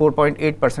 4.8%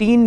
3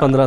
15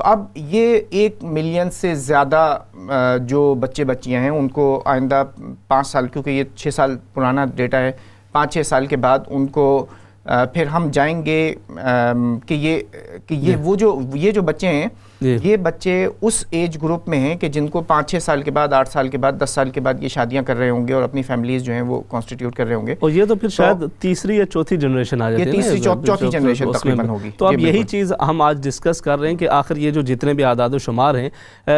تو اب یہ 1 ملین سے زیادہ جو بچے بچیاں ہیں ان کو آئندہ 5 سال، کیونکہ یہ 6 سال پرانا ڈیٹا ہے، 5-6 سال کے بعد ان کو پھر ہم جائیں گے کہ یہ وہ جو بچے ہیں یہ بچے اس ایج گروپ میں ہیں کہ جن کو 5-6 سال کے بعد، 8 سال کے بعد، 10 سال کے بعد یہ شادیاں کر رہے ہوں گے اور اپنی فیملیز جو ہیں وہ کانسٹیٹیوٹ کر رہے ہوں گے، اور یہ تو پھر شاید تیسری یا چوتھی جنریشن آ جاتی ہے، یہ تیسری چوتھی جنریشن تقریباً ہوگی. تو اب یہی چیز ہم آج ڈسکس کر رہے ہیں کہ آخر یہ جو جتنے بھی اعداد و شمار ہیں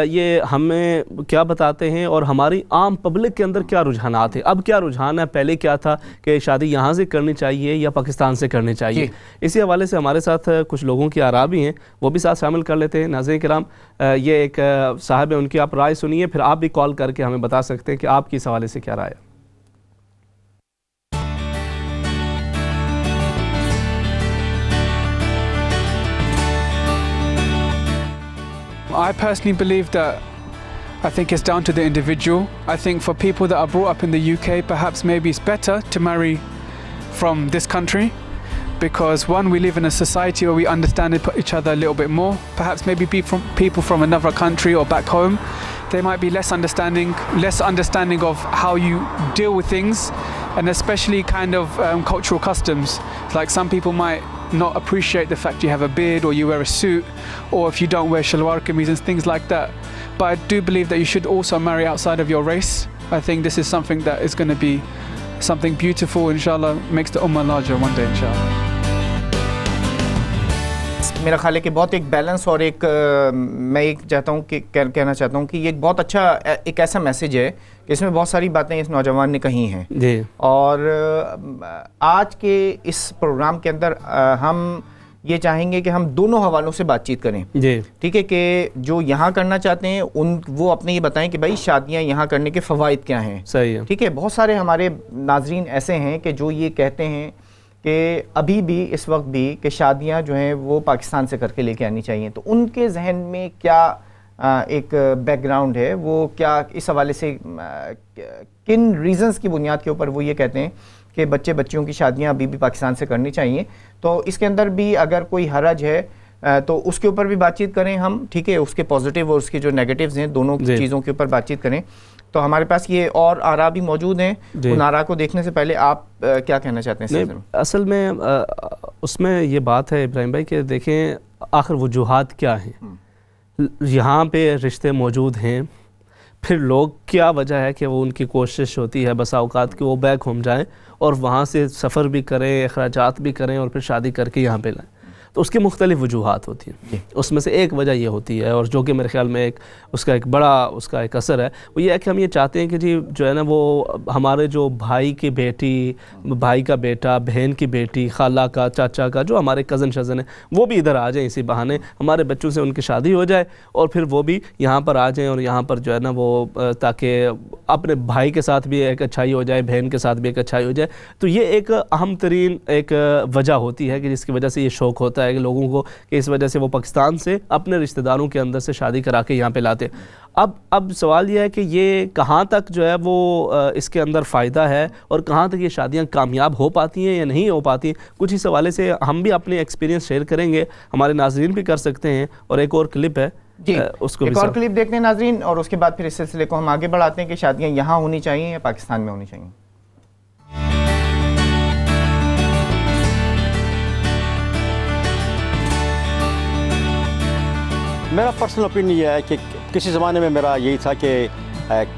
یہ ہمیں کیا بتاتے ہیں اور ہماری عام پبلک کے اندر کیا رجحانات ہیں. اب کیا رجحان ہے، پہلے کیا تھا کہ شادی یہاں سے کرنی چاہیے یا پاکستان سے کرنی چاہیے. اسی حوالے سے ہمارے ساتھ کچھ لوگوں کی آراء بھی ہیں، وہ بھی ساتھ شامل کر لیتے ہیں. ناظرین کرام، یہ ایک صاحب ہے، ان کی آپ رائے سنیے، پھر آپ بھی کال کر کے ہمیں بتا سکتے ہیں کہ آپ کی اس حوالے سے کیا رائے ہے. I personally believe that I think it's down to the individual. I think for people that are brought up in the UK, perhaps maybe it's better to marry from this country, because one, we live in a society where we understand each other a little bit more. Perhaps maybe people from another country or back home, they might be less understanding of how you deal with things, and especially kind of cultural customs. Like some people might not appreciate the fact you have a beard or you wear a suit, or if you don't wear shalwar kameez and things like that. But I do believe that you should also marry outside of your race. I think this is something that is going to be something beautiful, inshallah, makes the ummah larger one day, inshallah. میرا خیال ہے کہ بہت ایک balance اور ایک میں ایک چاہتا ہوں کہ کہنا چاہتا ہوں کہ یہ ایک بہت اچھا ایک ایسا میسیج ہے کہ اس میں بہت ساری باتیں اس نوجوان نے کہی ہیں. اور آج کے اس پروگرام کے اندر ہم یہ چاہیں گے کہ ہم دونوں حوالوں سے بات چیت کریں. ٹھیک ہے، کہ جو یہاں کرنا چاہتے ہیں وہ اپنے یہ بتائیں کہ بھائی شادیاں یہاں کرنے کے فوائد کیا ہیں. صحیح ہے. ٹھیک ہے، بہت سارے ہمارے ناظرین ایسے ہیں کہ جو یہ کہتے ہیں کہ ابھی بھی اس وقت بھی کہ شادیاں جو ہیں وہ پاکستان سے کر کے لے کے آنی چاہیے. تو ان کے ذہن میں کیا ایک بیک گراؤنڈ ہے، وہ کیا اس حوالے سے کن ریزنز کی بنیاد کے اوپر وہ یہ کہتے ہیں کہ بچیوں کی شادیاں ابھی بھی پاکستان سے کرنی چاہیے. تو اس کے اندر بھی اگر کوئی حرج ہے تو اس کے اوپر بھی بات چیت کریں ہم. ٹھیک ہے، اس کے پازیٹیو اور اس کے جو نیگیٹیوز ہیں دونوں چیزوں کے اوپر بات چیت کریں. تو ہمارے پاس یہ اور آراء بھی موجود ہیں. ان آراء کو دیکھنے سے پہلے آپ کیا کہنا چاہتے ہیں؟ اصل میں اس میں یہ بات ہے ابراہیم بھائی کہ دیکھیں آخر وجوہات کیا ہیں. یہاں پہ رشتے موجود ہیں، پھر لوگ کیا وجہ ہے کہ وہ ان کی کوشش ہوتی ہے بسا اوقات کہ وہ بیک ہوم جائیں اور وہاں سے سفر بھی کریں، اخراجات بھی کریں اور پھر شادی کر کے یہاں پہ لائیں. تو اس کی مختلف وجوہات ہوتی ہیں. اس میں سے ایک وجہ یہ ہوتی ہے، اور جو کہ میرے خیال میں اس کا ایک اثر ہے، وہ یہ ہے کہ ہم یہ چاہتے ہیں کہ جی جو ہے نا وہ ہمارے جو بھائی کی بیٹی، بھائی کا بیٹا، بہن کی بیٹی، خالہ کا، چاچا کا، جو ہمارے کزن شزن ہیں وہ بھی ادھر آ جائیں، اسی بہانے ہمارے بچوں سے ان کی شادی ہو جائے اور پھر وہ بھی یہاں پر آ جائیں اور یہاں پر جو ہے نا وہ تاکہ اپنے بھائی کے ساتھ بھی ایک اچھائی ہو جائے، بہن کے ساتھ بھی ایک اچھائی ہو جائے. تو یہ ایک اہم ترین ایک وجہ ہوتی ہے کہ جس کی وجہ سے یہ شوق ہوتا ہے کہ لوگوں کو، کہ اس وجہ سے وہ پاکستان سے اپنے رشتہ داروں کے اندر سے شادی کرا کے یہاں پہ لاتے. اب سوال یہ ہے کہ یہ کہاں تک جو ہے وہ اس کے اندر فائدہ ہے اور کہاں تک یہ شادیاں کامیاب ہو پاتی ہیں یا نہیں ہو پاتی ہیں. کچھ اس حوالے سے ہم بھی اپنے ایکسپیرینس شیئر کریں گے، ہمارے ناظرین بھی کر سکتے ہیں. اور ایک اور کلپ ہے، اس کو ایک اور کلپ دیکھتے ہیں ناظرین، اور اس کے بعد پھر اس سلسلے کو ہم آگے بڑھاتے ہیں کہ شادیاں یہاں ہونی چاہیے یا پاکستان میں ہونی چاہیے. میرا پرسنل اوپینین یہ ہے کہ کسی زمانے میں میرا یہی تھا کہ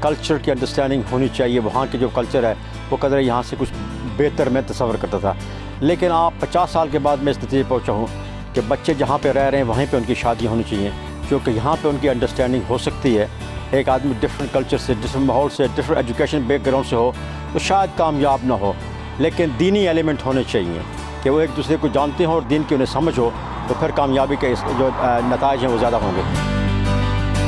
کلچر کی انڈرسٹینڈنگ ہونی چاہیے، وہاں کے جو کلچر ہے وہ قدر یہاں سے کچھ بہتر میں تصور کرتا تھا. لیکن آپ 50 سال کے بعد میں اس نتیجے پہنچا ہوں کہ بچے جہاں پہ رہ رہے ہیں وہیں پہ ان کی شادی ہونی چاہیے، کیونکہ یہاں پہ ان کی انڈرسٹینڈنگ ہو سکتی ہے. ایک آدمی ڈفرینٹ کلچر سے، ڈفرینٹ ماحول سے، ڈفرینٹ ایجوکیشن بیک گراؤنڈ سے ہو تو شاید کامیاب نہ ہو، لیکن دینی ایلیمنٹ ہونے چاہیے کہ وہ ایک دوسرے کو جانتے ہوں اور دین کی انہیں سمجھ ہو، تو پھر کامیابی کے جو نتائج ہیں وہ زیادہ ہوں گے.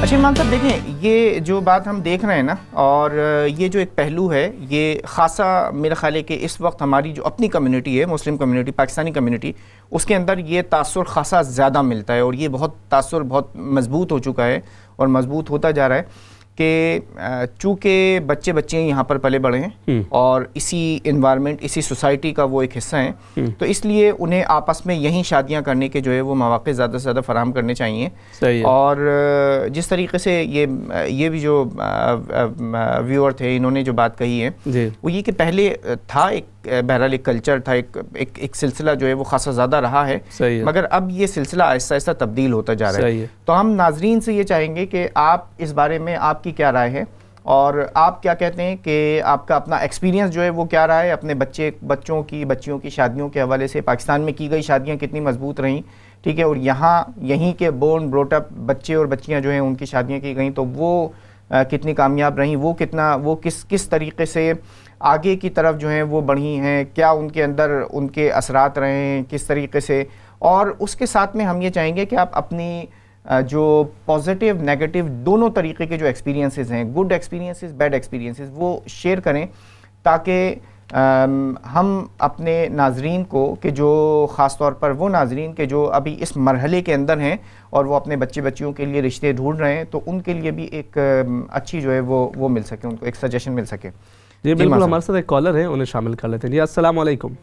اچھا امام صاحب دیکھیں، یہ جو بات ہم دیکھ رہے ہیں نا، اور یہ جو ایک پہلو ہے یہ خاصا میرا خیال ہے کہ اس وقت ہماری جو اپنی کمیونٹی ہے، مسلم کمیونٹی، پاکستانی کمیونٹی، اس کے اندر یہ تاثر خاصا زیادہ ملتا ہے، اور یہ بہت تاثر بہت مضبوط ہو چکا ہے اور مضبوط ہوتا جا رہا ہے کہ چونکہ بچے بچیاں یہاں پر پلے بڑھے ہیں اور اسی انوائرمنٹ اسی سوسائٹی کا وہ ایک حصہ ہیں، تو اس لیے انہیں آپس میں یہیں شادیاں کرنے کے جو ہے وہ مواقع زیادہ سے زیادہ فراہم کرنے چاہیے۔ اور جس طریقے سے یہ بھی جو ویور تھے انہوں نے جو بات کہی ہے وہ یہ کہ پہلے تھا ایک بہرحال ایک کلچر تھا، ایک سلسلہ جو ہے وہ خاصا زیادہ رہا ہے، مگر اب یہ سلسلہ آہستہ آہستہ تبدیل ہوتا جا رہا ہے۔ تو ہم ناظرین سے یہ چاہیں گے کہ آپ اس بارے میں آپ کی کیا رائے ہے اور آپ کیا کہتے ہیں کہ آپ کا اپنا ایکسپیرینس جو ہے وہ کیا رہا ہے اپنے بچوں کی شادیوں کے حوالے سے، پاکستان میں کی گئی شادیاں کتنی مضبوط رہیں، ٹھیک ہے، اور یہیں کے بورن بروٹ اپ بچے اور بچیاں جو ہیں ان کی شادیاں کی گئیں تو وہ کتنی کامیاب رہیں، وہ کس طریقے سے آگے کی طرف جو ہیں وہ بڑھی ہیں، کیا ان کے اندر ان کے اثرات رہے ہیں کس طریقے سے، اور اس کے ساتھ میں ہم یہ چاہیں گے کہ آپ اپنی جو پازیٹیو نیگیٹو دونوں طریقے کے جو ایکسپیرینسز ہیں، گڈ ایکسپیرینسز بیڈ ایکسپیرینسز، وہ شیئر کریں تاکہ ہم اپنے ناظرین کو کہ جو خاص طور پر وہ ناظرین کے جو ابھی اس مرحلے کے اندر ہیں اور وہ اپنے بچیوں کے لیے رشتے ڈھونڈ رہے ہیں تو ان کے لیے بھی ایک اچھی جو ہے وہ مل سکے، ان کو ایک سجیشن مل سکے۔ جی بالکل، ہمارے ساتھ ایک کالر ہے، انہیں شامل کر لیتے ہیں۔ جی السلام علیکم۔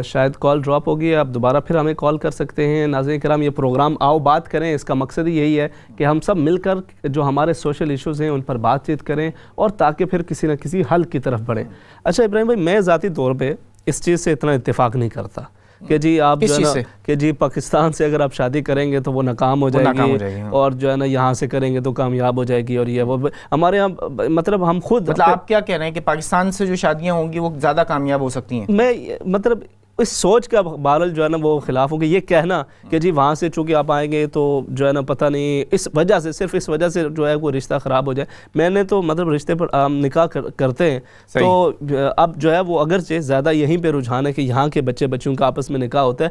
شاید کال ڈراپ ہوگی، آپ دوبارہ پھر ہمیں کال کر سکتے ہیں۔ ناظرین کرام، یہ پروگرام آؤ بات کریں، اس کا مقصد ہی یہی ہے کہ ہم سب مل کر جو ہمارے سوشل ایشوز ہیں ان پر بات چیت کریں اور تاکہ پھر کسی نہ کسی حل کی طرف بڑھیں۔ اچھا ابراہیم بھائی، میں ذاتی طور پہ اس چیز سے اتنا اتفاق نہیں کرتا کہ جی آپ جو ہے نا کہ جی پاکستان سے اگر آپ شادی کریں گے تو وہ ناکام ہو جائے گی اور جو ہے نا یہاں سے کریں گے تو کامیاب ہو جائے گی، اور یہ وہ ہمارے یہاں مطلب ہم خود آپ کیا کہہ رہے ہیں کہ پاکستان سے جو شادیاں ہوں گی وہ زیادہ کامیاب ہو سکتی ہیں؟ میں مطلب اس سوچ کا بہرحال جو ہے نا وہ خلاف ہوں کہ یہ کہنا کہ جی وہاں سے چونکہ آپ آئیں گے تو جو ہے نا پتہ نہیں اس وجہ سے صرف اس وجہ سے جو ہے وہ رشتہ خراب ہو جائے۔ میں نے تو مطلب رشتے پر نکاح کرتے ہیں تو اب جو ہے وہ اگرچہ زیادہ یہیں پہ رجحان ہے کہ یہاں کے بچوں کا آپس میں نکاح ہوتا ہے،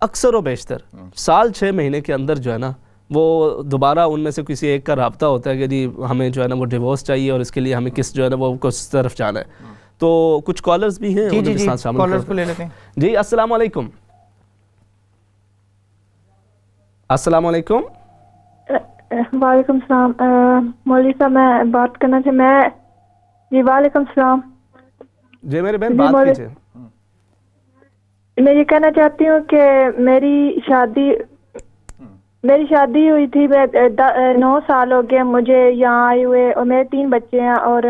اکثر و بیشتر سال 6 مہینے کے اندر جو ہے نا وہ دوبارہ ان میں سے کسی ایک کا رابطہ ہوتا ہے کہ جی ہمیں جو ہے نا وہ ڈیورس چاہیے اور اس کے لیے ہمیں کس جو ہے نا وہ کس طرف جانا ہے۔ تو کچھ کالرز بھی ہیں، انہیں بھی ساتھ شامل کالرز کو لے لیتے ہیں۔ جی السلام علیکم۔ السلام علیکم۔ وعلیکم السلام مولوی صاحب، میں بات کرنا جی وعلیکم السلام۔ جی میرے بہن بات کیجئے۔ میں یہ کہنا چاہتی ہوں کہ میری شادی ہوئی تھی، 9 سال ہو گئے مجھے یہاں آئے ہوئے، اور میرے 3 بچے ہیں اور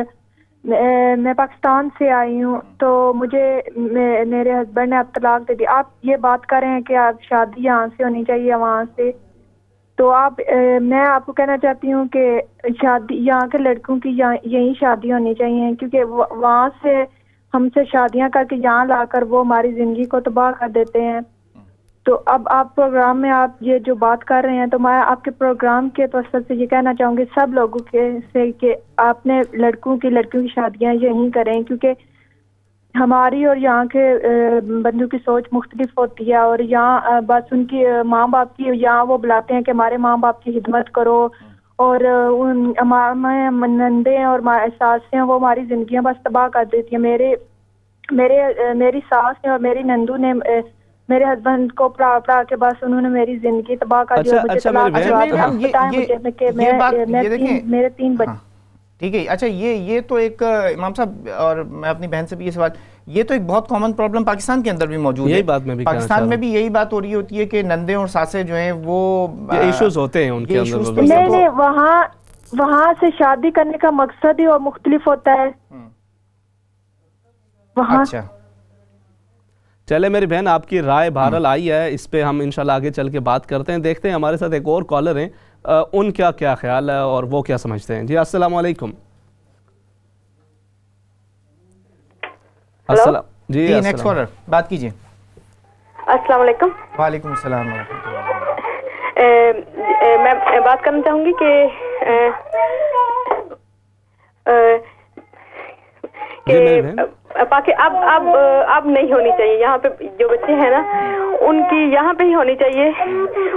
میں پاکستان سے آئی ہوں، تو مجھے میرے ہسبینڈ نے اب طلاق دے دی۔ آپ یہ بات کر رہے ہیں کہ آپ شادی یہاں سے ہونی چاہیے وہاں سے، تو میں آپ کو کہنا چاہتی ہوں کہ شادی یہاں کے لڑکوں کی یہی شادی ہونی چاہیے، کیونکہ وہاں سے ہم سے شادیاں کر کے یہاں لا کر وہ ہماری زندگی کو تباہ کر دیتے ہیں۔ تو اب آپ پروگرام میں آپ یہ جو بات کر رہے ہیں تو میں آپ کے پروگرام کے توسط سے یہ کہنا چاہوں گی سب لوگوں سے کہ آپ نے لڑکیوں کی شادیاں یہیں کریں، کیونکہ ہماری اور یہاں کے بندوں کی سوچ مختلف ہوتی ہے، اور یہاں بس ان کی ماں باپ کی یہاں وہ بلاتے ہیں کہ ہمارے ماں باپ کی خدمت کرو، اور ہمارے نندیں اور ساسیں وہ ہماری زندگیاں بس تباہ کر دیتی ہیں۔ میری ساس نے اور میری نندو نے میرے ہسبینڈ کو پڑھا کے بس انہوں نے میری زندگی تباہ کر دی۔ میرے 3 بچے، ٹھیک ہے۔ اچھا یہ تو ایک امام صاحب، اور میں اپنی بہن سے بھی یہ سوال، یہ تو ایک بہت کامن پرابلم پاکستان کے اندر بھی موجود ہے۔ پاکستان میں بھی یہی بات ہو رہی ہوتی ہے کہ نندیں اور ساسیں جو ہیں وہ ایشوز ہوتے ہیں ان کے اندر۔ نہیں، وہاں سے شادی کرنے کا مقصد ہی اور مختلف ہوتا ہے وہاں۔ اچھا چلے میری بہن، آپ کی رائے بہرحال آئی ہے، اس پہ ہم انشاءاللہ آگے چل کے بات کرتے ہیں۔ دیکھتے ہیں ہمارے ساتھ ایک اور کالر ہیں، ان کا کیا خیال ہے اور وہ کیا سمجھتے ہیں۔ جی السلام علیکم۔ السلام جی نیکسٹ کالر بات کیجئے۔ السلام علیکم۔ وعلیکم السلام ورحمۃ اللہ۔ میں بات کرنا چاہوں گی کہ اب نہیں ہونی چاہیے یہاں پہ، جو بچے ہیں نا ان کی یہاں پہ ہی ہونی چاہیے،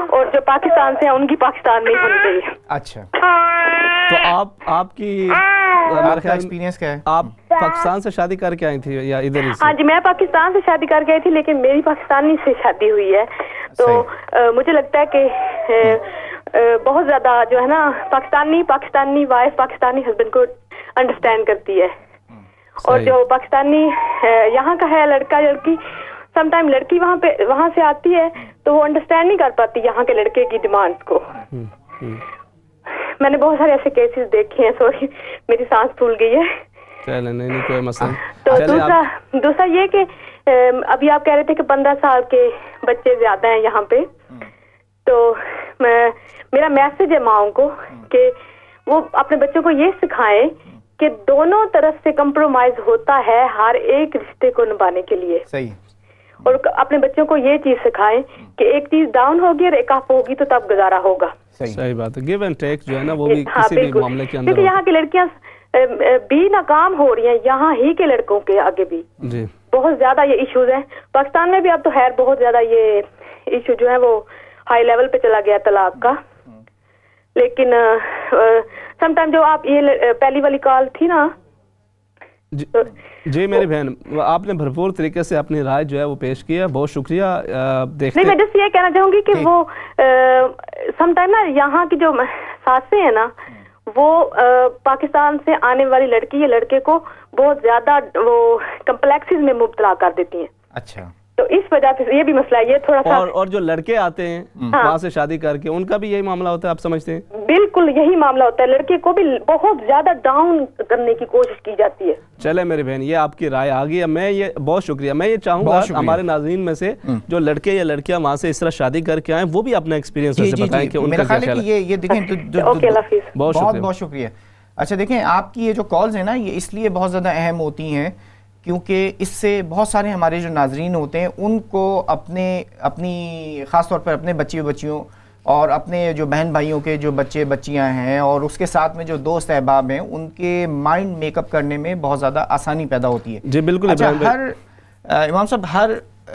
اور جو پاکستان سے ہیں ان کی پاکستان میں ہی ہونی چاہیے۔ اچھا، تو آپ کی ایکسپیرینس کیا ہے؟ آپ پاکستان سے شادی کر کے آئی تھی یا ادھر ہی سے؟ ہاں جی، میں پاکستان سے شادی کر گئی تھی، لیکن میری پاکستانی سے شادی ہوئی ہے، تو مجھے لگتا ہے کہ بہت زیادہ جو ہے نا پاکستانی وائف پاکستانی ہسبینڈ کو انڈرسٹینڈ کرتی ہے, اور جو پاکستانی یہاں کا ہے لڑکا لڑکی, سم ٹائم لڑکی وہاں سے آتی ہے تو وہ انڈرسٹینڈ نہیں کر پاتی یہاں کے لڑکے کی ڈیمانڈس کو. میں نے بہت سارے ایسے کیسز دیکھے ہیں. سوری میری سانس پھول گئی ہے. چلے نہیں کوئی مسئلہ. تو دوسرا یہ کہ ابھی آپ کہہ رہے تھے کہ 15 سال کے بچے زیادہ ہیں یہاں پہ, تو میرا میسج ہے ماؤں کو کہ وہ اپنے بچوں کو یہ سکھائیں کہ دونوں طرف سے کمپرومائز ہوتا ہے ہر ایک رشتے کو نبھانے کے لیے. صحیح. اور اپنے بچوں کو یہ چیز سکھائیں کہ ایک چیز ڈاؤن ہوگی اور ایک اپ ہوگی تو تب گزارا ہوگا. صحیح بات ہے. گیو اینڈ ٹیک جو ہے نا وہ بھی کسی بھی معاملے کے اندر, کیونکہ یہاں کی لڑکیاں بھی ناکام ہو رہی ہیں, یہاں ہی کے لڑکوں کے آگے بھی بہت زیادہ یہ ایشوز ہیں. پاکستان میں بھی اب تو خیر بہت زیادہ یہ ایشو جو ہے وہ ہائی لیول پہ چلا گیا طلاق کا. لیکن سم ٹائم جو آپ یہ پہلی والی کال تھی نا, جی میری بہن آپ نے بھرپور طریقے سے اپنی رائے جو ہے وہ پیش کی ہے, بہت شکریہ. نہیں میں جس یہ کہنا چاہوں گی کہ وہ سم ٹائم نا یہاں کی جو ساسیں ہیں نا وہ پاکستان سے آنے والی لڑکی یا لڑکے کو بہت زیادہ وہ کمپلیکسز میں مبتلا کر دیتی ہیں. اچھا. تو اس وجہ سے یہ بھی مسئلہ ہے, یہ تھوڑا سا. اور جو لڑکے آتے ہیں وہاں سے شادی کر کے, ان کا بھی یہی معاملہ ہوتا ہے, آپ سمجھتے ہیں؟ بالکل یہی معاملہ ہوتا ہے, لڑکے کو بھی بہت زیادہ ڈاؤن کرنے کی کوشش کی جاتی ہے. چلے میری بہن یہ آپ کی رائے آ گئی. میں یہ بہت شکریہ. میں یہ چاہوں گا ہمارے ناظرین میں سے جو لڑکے یا لڑکیاں وہاں سے اس طرح شادی کر کے آئیں وہ بھی اپنا ایکسپیرینس بتائیں کہ ان کا کیا خیال ہے. یہ دیکھیں بہت بہت شکریہ. اچھا دیکھیں آپ کی یہ جو کالز ہیں نا یہ اس لیے بہت زیادہ اہم ہوتی ہیں کیونکہ اس سے بہت سارے ہمارے جو ناظرین ہوتے ہیں ان کو اپنی خاص طور پر اپنے بچیوں اور اپنے جو بہن بھائیوں کے جو بچے بچیاں ہیں اور اس کے ساتھ میں جو دوست احباب ہیں ان کے مائنڈ میک اپ کرنے میں بہت زیادہ آسانی پیدا ہوتی ہے. جی بالکل. اچھا امام صاحب ہر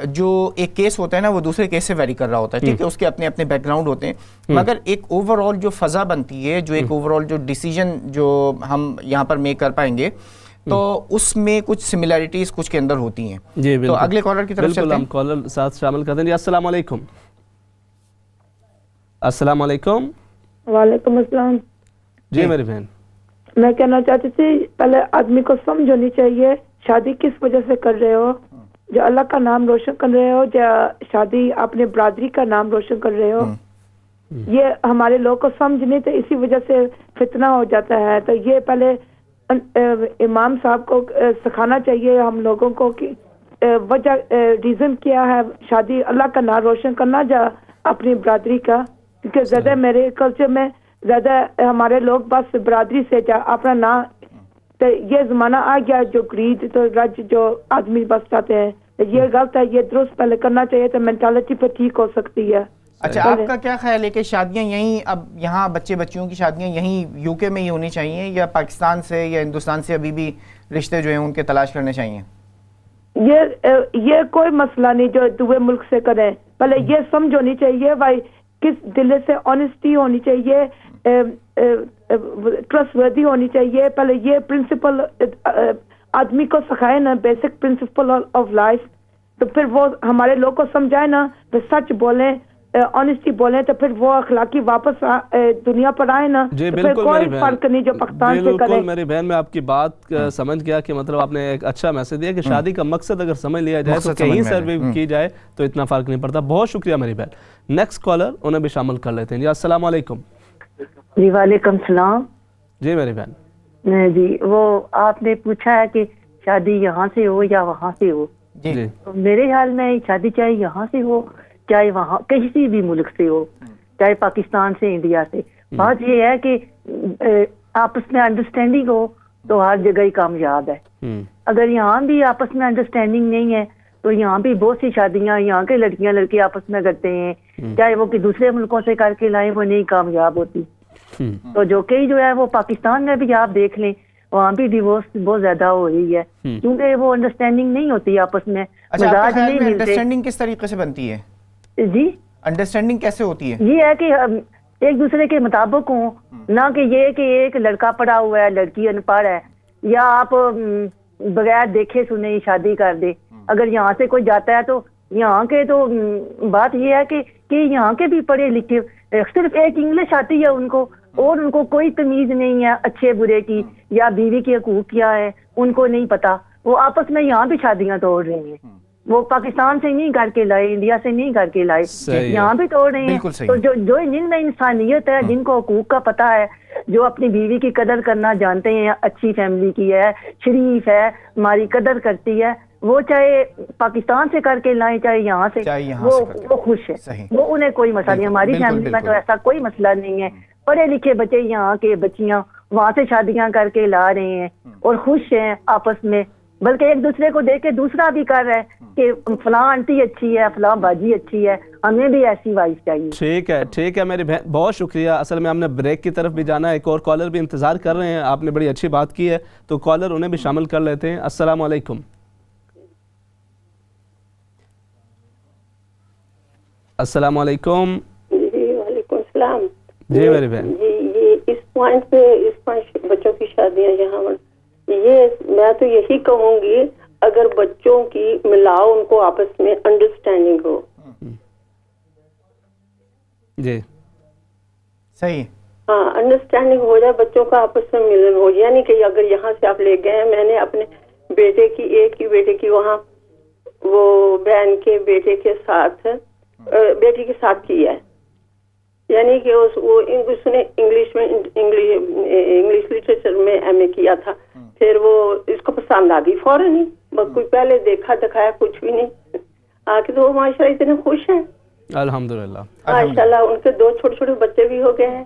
جو ایک کیس ہوتا ہے نا وہ دوسرے کیس سے ویری کر رہا ہوتا ہے, ٹھیک ہے, اس کے اپنے اپنے بیک گراؤنڈ ہوتے ہیں, مگر ایک اوور آل جو فضا بنتی ہے, جو ایک اوور آل جو ڈیسیجن جو ہم یہاں پر میک کر پائیں گے تو اس میں کچھ سملیرٹیز کچھ کے اندر ہوتی ہیں. جی بالکل. تو اگلے کالر کی طرف چلتے ہیں. ہم کالر ساتھ شامل کرتے ہیں. جی السلام علیکم. السلام علیکم. وعلیکم السلام. جی میری بہن میں کہنا چاہتی تھی پہلے آدمی کو سمجھ ہونی چاہیے شادی کس وجہ سے کر رہے ہو, جو اللہ کا نام روشن کر رہے ہو یا شادی اپنے برادری کا نام روشن کر رہے ہو. یہ ہمارے لوگ کو سمجھ نہیں تو اسی وجہ سے فتنہ ہو جاتا ہے. تو یہ پہلے امام صاحب کو سکھانا چاہیے ہم لوگوں کو کہ وجہ ریزن کیا ہے شادی اللہ کا نام روشن کرنا یا اپنی برادری کا, کیونکہ زیادہ میرے کلچر میں زیادہ ہمارے لوگ بس برادری سے جا اپنا نام, تو یہ زمانہ آ گیا جو گرید تو رج جو آدمی بس چاہتے ہیں, یہ غلط ہے, یہ درست پہلے کرنا چاہیے تو مینٹالٹی پہ ٹھیک ہو سکتی ہے. اچھا آپ کا کیا خیال ہے کہ شادیاں یہیں اب یہاں بچیوں کی شادیاں یہیں یو کے میں ہی ہونی چاہیے یا پاکستان سے یا ہندوستان سے ابھی بھی رشتے جو ہیں ان کے تلاش کرنے چاہیے؟ یہ کوئی مسئلہ نہیں جو دوسرے ملک سے کریں, پہلے یہ سمجھ ہونی چاہیے بھائی کس دل سے آنیسٹی ہونی چاہیے, ٹرسٹ وردی ہونی چاہیے. پہلے یہ پرنسپل آدمی کو سکھائے نا, بیسک پرنسپل آف لائف, تو پھر وہ ہمارے لوگ کو سمجھائے نا, تو سچ بولیں آنیسٹی بولیں تو پھر وہ اخلاقی واپس دنیا پر آئے نا. جی بالکل کوئی فرق نہیں جو پاکستان سے کرے. بالکل میری بہن میں آپ کی بات سمجھ گیا کہ مطلب آپ نے ایک اچھا میسج دیا کہ شادی کا مقصد اگر سمجھ لیا جائے تو کہیں سروے کی جائے تو اتنا فرق نہیں پڑتا. بہت شکریہ میری بہن. نیکسٹ کالر انہیں بھی شامل کر لیتے ہیں. جی السلام علیکم. جی وعلیکم السلام. جی میری بہن. جی وہ آپ نے پوچھا ہے کہ شادی یہاں سے ہو یا وہاں سے ہو. جی میرے خیال میں شادی چاہے یہاں سے ہو چاہے وہاں کسی بھی ملک سے ہو, چاہے پاکستان سے انڈیا سے, بات یہ ہے کہ آپس میں انڈرسٹینڈنگ ہو تو ہر جگہ ہی کامیاب ہے. اگر یہاں بھی آپس میں انڈرسٹینڈنگ نہیں ہے تو یہاں بھی بہت سی شادیاں یہاں کے لڑکیاں لڑکے آپس میں کرتے ہیں, چاہے وہ کہ دوسرے ملکوں سے کر کے لائیں وہ نہیں کامیاب ہوتی. تو جو کئی جو ہے وہ پاکستان میں بھی آپ دیکھ لیں وہاں بھی ڈیورس بہت زیادہ ہو رہی ہے کیونکہ وہ انڈرسٹینڈنگ نہیں ہوتی آپس میں, مزاج نہیں ملتے. انڈرسٹینڈنگ کس طریقے سے بنتی ہے؟ جی انڈرسٹینڈنگ کیسے ہوتی ہے؟ یہ ہے کہ ایک دوسرے کے مطابق ہوں, نہ کہ یہ کہ ایک لڑکا پڑھا ہوا ہے لڑکی ان پڑھ ہے, یا آپ بغیر دیکھے سنے شادی کر دے. اگر یہاں سے کوئی جاتا ہے تو یہاں کے تو بات یہ ہے کہ یہاں کے بھی پڑھے لکھے صرف ایک انگلش آتی ہے ان کو، اور ان کو کوئی تمیز نہیں ہے اچھے برے کی یا بیوی کے حقوق کیا ہے، ان کو نہیں پتا. وہ آپس میں یہاں بھی شادیاں توڑ رہے ہیں. وہ پاکستان سے نہیں کر کے لائے، انڈیا سے نہیں کر کے لائے، یہاں بھی توڑ رہے ہیں. تو جو جن میں انسانیت ہے، جن کو حقوق کا پتہ ہے، جو اپنی بیوی کی قدر کرنا جانتے ہیں، اچھی فیملی کی ہے، شریف ہے، ہماری قدر کرتی ہے، وہ چاہے پاکستان سے کر کے لائیں چاہے یہاں سے، وہ خوش ہے، وہ انہیں کوئی مسئلہ نہیں. ہماری فیملی میں تو ایسا کوئی مسئلہ نہیں ہے. پڑھے لکھے بچے یہاں کے بچیاں وہاں سے شادیاں کر کے لا رہے ہیں اور خوش ہیں آپس میں، بلکہ ایک دوسرے کو دیکھ کے دوسرا بھی کر رہا ہے کہ فلاں آنٹی اچھی ہے، فلاں باجی اچھی ہے، ہمیں بھی ایسی وائف چاہیے. ٹھیک ہے میری بہن، بہت شکریہ. اصل میں ہم نے بریک کی طرف بھی جانا ہے، ایک اور کالر بھی انتظار کر رہے ہیں. آپ نے بڑی اچھی بات کی ہے، تو کالر انہیں بھی شامل کر لیتے ہیں. السلام علیکم. السلام علیکم. جی وعلیکم السلام. جی میری بہن، جی یہ اس پوائنٹ پہ، اس پوائنٹ بچوں کی شادیاں یہاں، یہ میں تو یہی کہوں گی اگر بچوں کی ملاؤ ان کو آپس میں انڈرسٹینڈنگ ہو. جی صحیح. ہاں انڈرسٹینڈنگ ہو جائے، بچوں کا آپس میں ملن ہو جائے. یعنی کہ اگر یہاں سے آپ لے گئے ہیں، میں نے اپنے بیٹے کی، ایک ہی بیٹے کی وہاں وہ بہن کے بیٹے کے ساتھ، بیٹی کے ساتھ کیا ہے. یعنی کہ وہ اس نے انگلش میں، انگلش لٹریچر میں ایم اے کیا تھا. پھر وہ اس کو پسند آ گئی فوراً ہی، کوئی پہلے دیکھا دکھایا کچھ بھی نہیں. آ کے تو وہ ماشاءاللہ اتنے خوش ہیں الحمدللہ ماشاءاللہ. ان کے 2 چھوٹے چھوٹے بچے بھی ہو گئے ہیں.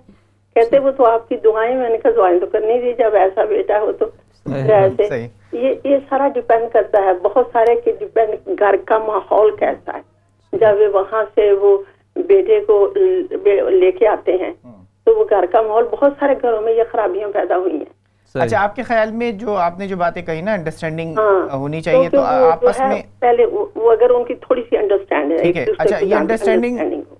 کہتے وہ تو آپ کی دعائیں، میں نے کہا دعائیں تو کرنی تھی جب ایسا بیٹا ہو تو. ایسے یہ سارا ڈیپینڈ کرتا ہے بہت سارے کہ ڈیپینڈ گھر کا ماحول کیسا ہے. جب وہاں سے وہ بیٹے کو لے کے آتے ہیں تو وہ گھر کا ماحول، بہت سارے گھروں میں یہ خرابیاں پیدا ہوئی ہیں. اچھا آپ کے خیال میں جو آپ نے جو باتیں کہی نا، انڈرسٹینڈنگ ہونی چاہیے، تو آپس میں پہلے وہ اگر ان کی تھوڑی سی انڈرسٹینڈنگ. ٹھیک ہے. اچھا یہ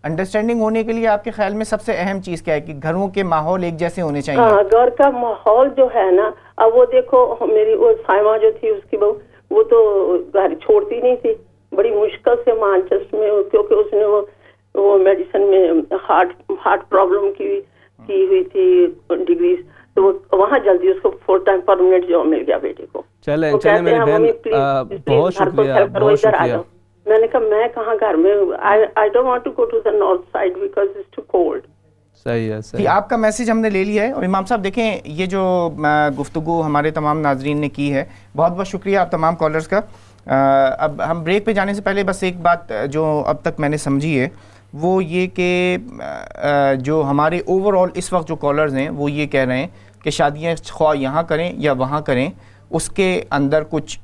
انڈرسٹینڈنگ ہونے کے لیے آپ کے خیال میں سب سے اہم چیز کیا ہے؟ کہ گھروں کے ماحول ایک جیسے ہونے چاہیے. ہاں گھر کا ماحول جو ہے نا، اب وہ دیکھو میری وہ سائمہ جو تھی، اس کی بہو، وہ تو گھر چھوڑتی نہیں تھی، بڑی مشکل سے مانچسٹر میں، کیونکہ اس نے وہ میڈیسن میں ہارٹ پرابلم کی ہوئی تھی ڈگریز، تو وہاں جلدی اس کو فل ٹائم پرمنٹ جاب مل گیا بیٹے کو. چلیں میری بہن، بہت شکریہ. میں نے کہا میں کہاں گھر میں، I don't want to go to the north side because it's too cold. صحیح ہے. آپ کا میسج ہم نے لے لیا ہے. اور امام صاحب دیکھیں، یہ جو گفتگو ہمارے تمام ناظرین نے کی ہے، بہت بہت شکریہ آپ تمام کالرز کا. اب ہم بریک پہ جانے سے پہلے بس ایک بات جو اب تک میں نے سمجھی ہے وہ یہ کہ جو ہمارے اوور آل اس وقت جو کالرز ہیں وہ یہ کہہ رہے ہیں کہ شادیاں خواہ یہاں کریں یا وہاں کریں، اس کے اندر کچھ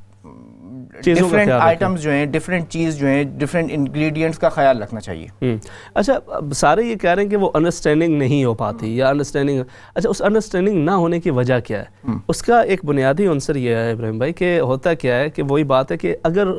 ڈفرینٹ آئٹمز جو ہیں، ڈفرینٹ چیز جو ہیں، ڈفرینٹ انگریڈینٹس کا خیال رکھنا چاہیے. اچھا سارے یہ کہہ رہے ہیں کہ وہ انڈرسٹینڈنگ نہیں ہو پاتی یا انڈرسٹینڈنگ. اچھا اس انڈرسٹینڈنگ نہ ہونے کی وجہ کیا ہے؟ اس کا ایک بنیادی عنصر یہ ہے ابراہیم بھائی کہ ہوتا کیا ہے کہ وہی بات ہے کہ اگر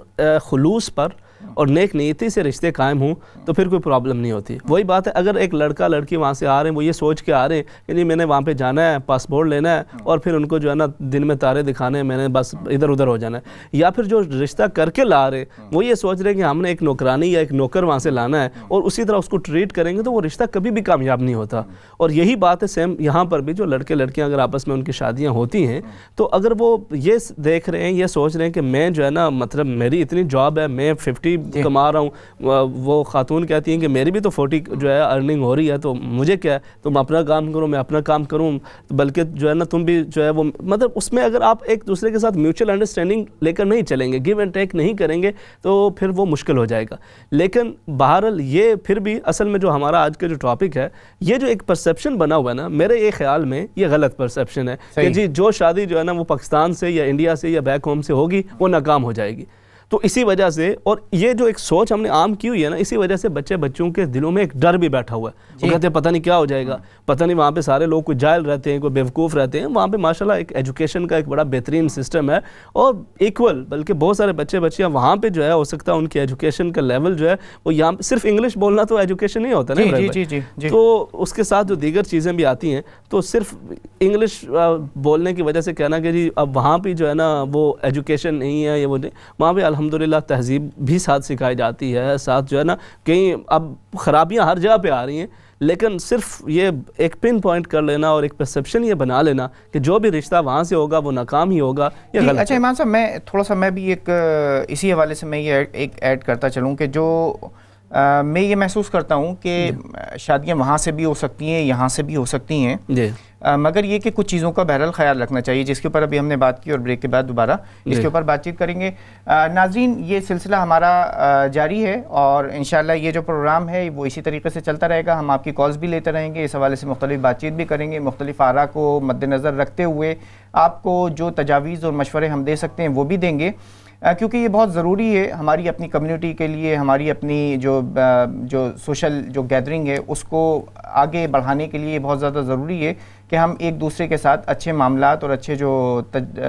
خلوص پر اور نیک نیتی سے رشتے قائم ہوں تو پھر کوئی پرابلم نہیں ہوتی. وہی بات ہے اگر ایک لڑکا لڑکی وہاں سے آ رہے ہیں، وہ یہ سوچ کے آ رہے ہیں کہ نہیں میں نے وہاں پہ جانا ہے، پاسپورٹ لینا ہے اور پھر ان کو جو ہے نا دن میں تارے دکھانے ہیں، میں نے بس ادھر ادھر ہو جانا ہے. یا پھر جو رشتہ کر کے لا رہے وہ یہ سوچ رہے ہیں کہ ہم نے ایک نوکرانی یا ایک نوکر وہاں سے لانا ہے اور اسی طرح اس کو ٹریٹ کریں گے، تو وہ رشتہ کبھی بھی کامیاب نہیں ہوتا. اور یہی بات ہے سیم یہاں پر بھی، جو لڑکے لڑکیاں اگر آپس میں ان کی شادیاں ہوتی ہیں تو اگر وہ یہ دیکھ رہے ہیں، یہ سوچ رہے ہیں کہ میں جو ہے نا مطلب میری اتنی جاب ہے، میں 50 کما رہا ہوں، وہ خاتون کہتی ہیں کہ میری بھی تو 40 جو ہے ارننگ ہو رہی ہے، تو مجھے کیا ہے، تم اپنا کام کرو میں اپنا کام کروں، بلکہ جو ہے نا تم بھی جو ہے وہ مطلب اس میں اگر آپ ایک دوسرے کے ساتھ میوچل انڈرسٹینڈنگ لے کر نہیں چلیں گے، گیو اینڈ ٹیک نہیں کریں گے، تو پھر وہ مشکل ہو جائے گا. لیکن بہرحال یہ پھر بھی اصل میں جو ہمارا آج کا جو ٹاپک ہے، یہ جو ایک پرسیپشن بنا ہوا ہے نا، میرے یہ خیال میں یہ غلط پرسیپشن ہے کہ جی جو شادی جو ہے نا وہ پاکستان سے یا انڈیا سے یا بیک ہوم سے ہوگی وہ ناکام ہو جائے گی. تو اسی وجہ سے، اور یہ جو ایک سوچ ہم نے عام کی ہوئی ہے نا، اسی وجہ سے بچوں کے دلوں میں ایک ڈر بھی بیٹھا ہوا ہے. وہ کہتے ہیں پتہ نہیں کیا ہو جائے گا، پتہ نہیں وہاں پہ سارے لوگ کوئی جاہل رہتے ہیں، کوئی بیوقوف رہتے ہیں. وہاں پہ ماشاءاللہ ایک ایجوکیشن کا ایک بڑا بہترین سسٹم ہے اور ایکول، بلکہ بہت سارے بچیاں وہاں پہ جو ہے ہو سکتا ہے ان کی ایجوکیشن کا لیول جو ہے وہ یہاں پہ صرف انگلش بولنا تو ایجوکیشن نہیں ہوتا نا. تو اس کے ساتھ جو دیگر چیزیں بھی آتی ہیں، تو صرف انگلش بولنے کی وجہ سے کہنا کہ جی اب وہاں پہ جو ہے نا وہ ایجوکیشن نہیں ہے، یہ وہ نہیں. وہاں پہ الحمدللہ تہذیب بھی ساتھ سکھائی جاتی ہے، ساتھ جو ہے نا کہیں اب خرابیاں ہر جگہ پہ آ رہی ہیں لیکن صرف یہ ایک پن پوائنٹ کر لینا اور ایک پرسیپشن یہ بنا لینا کہ جو بھی رشتہ وہاں سے ہوگا وہ ناکام ہی ہوگا، یہ غلط ہے۔ اچھا ایمان صاحب، میں تھوڑا سا میں بھی ایک اسی حوالے سے میں یہ ایک ایڈ کرتا چلوں کہ جو میں یہ محسوس کرتا ہوں کہ شادیاں وہاں سے بھی ہو سکتی ہیں، یہاں سے بھی ہو سکتی ہیں، مگر یہ کہ کچھ چیزوں کا بہرحال خیال رکھنا چاہیے، جس کے اوپر ابھی ہم نے بات کی اور بریک کے بعد دوبارہ اس کے اوپر بات چیت کریں گے۔ ناظرین، یہ سلسلہ ہمارا جاری ہے اور انشاءاللہ یہ جو پروگرام ہے وہ اسی طریقے سے چلتا رہے گا۔ ہم آپ کی کالز بھی لیتے رہیں گے، اس حوالے سے مختلف بات چیت بھی کریں گے، مختلف آراء کو مد نظر رکھتے ہوئے آپ کو جو تجاویز اور مشورے ہم دے سکتے ہیں وہ بھی دیں گے، کیونکہ یہ بہت ضروری ہے ہماری اپنی کمیونٹی کے لیے، ہماری اپنی جو سوشل جو گیدرنگ ہے اس کو آگے بڑھانے کے لیے بہت زیادہ ضروری ہے کہ ہم ایک دوسرے کے ساتھ اچھے معاملات اور اچھے جو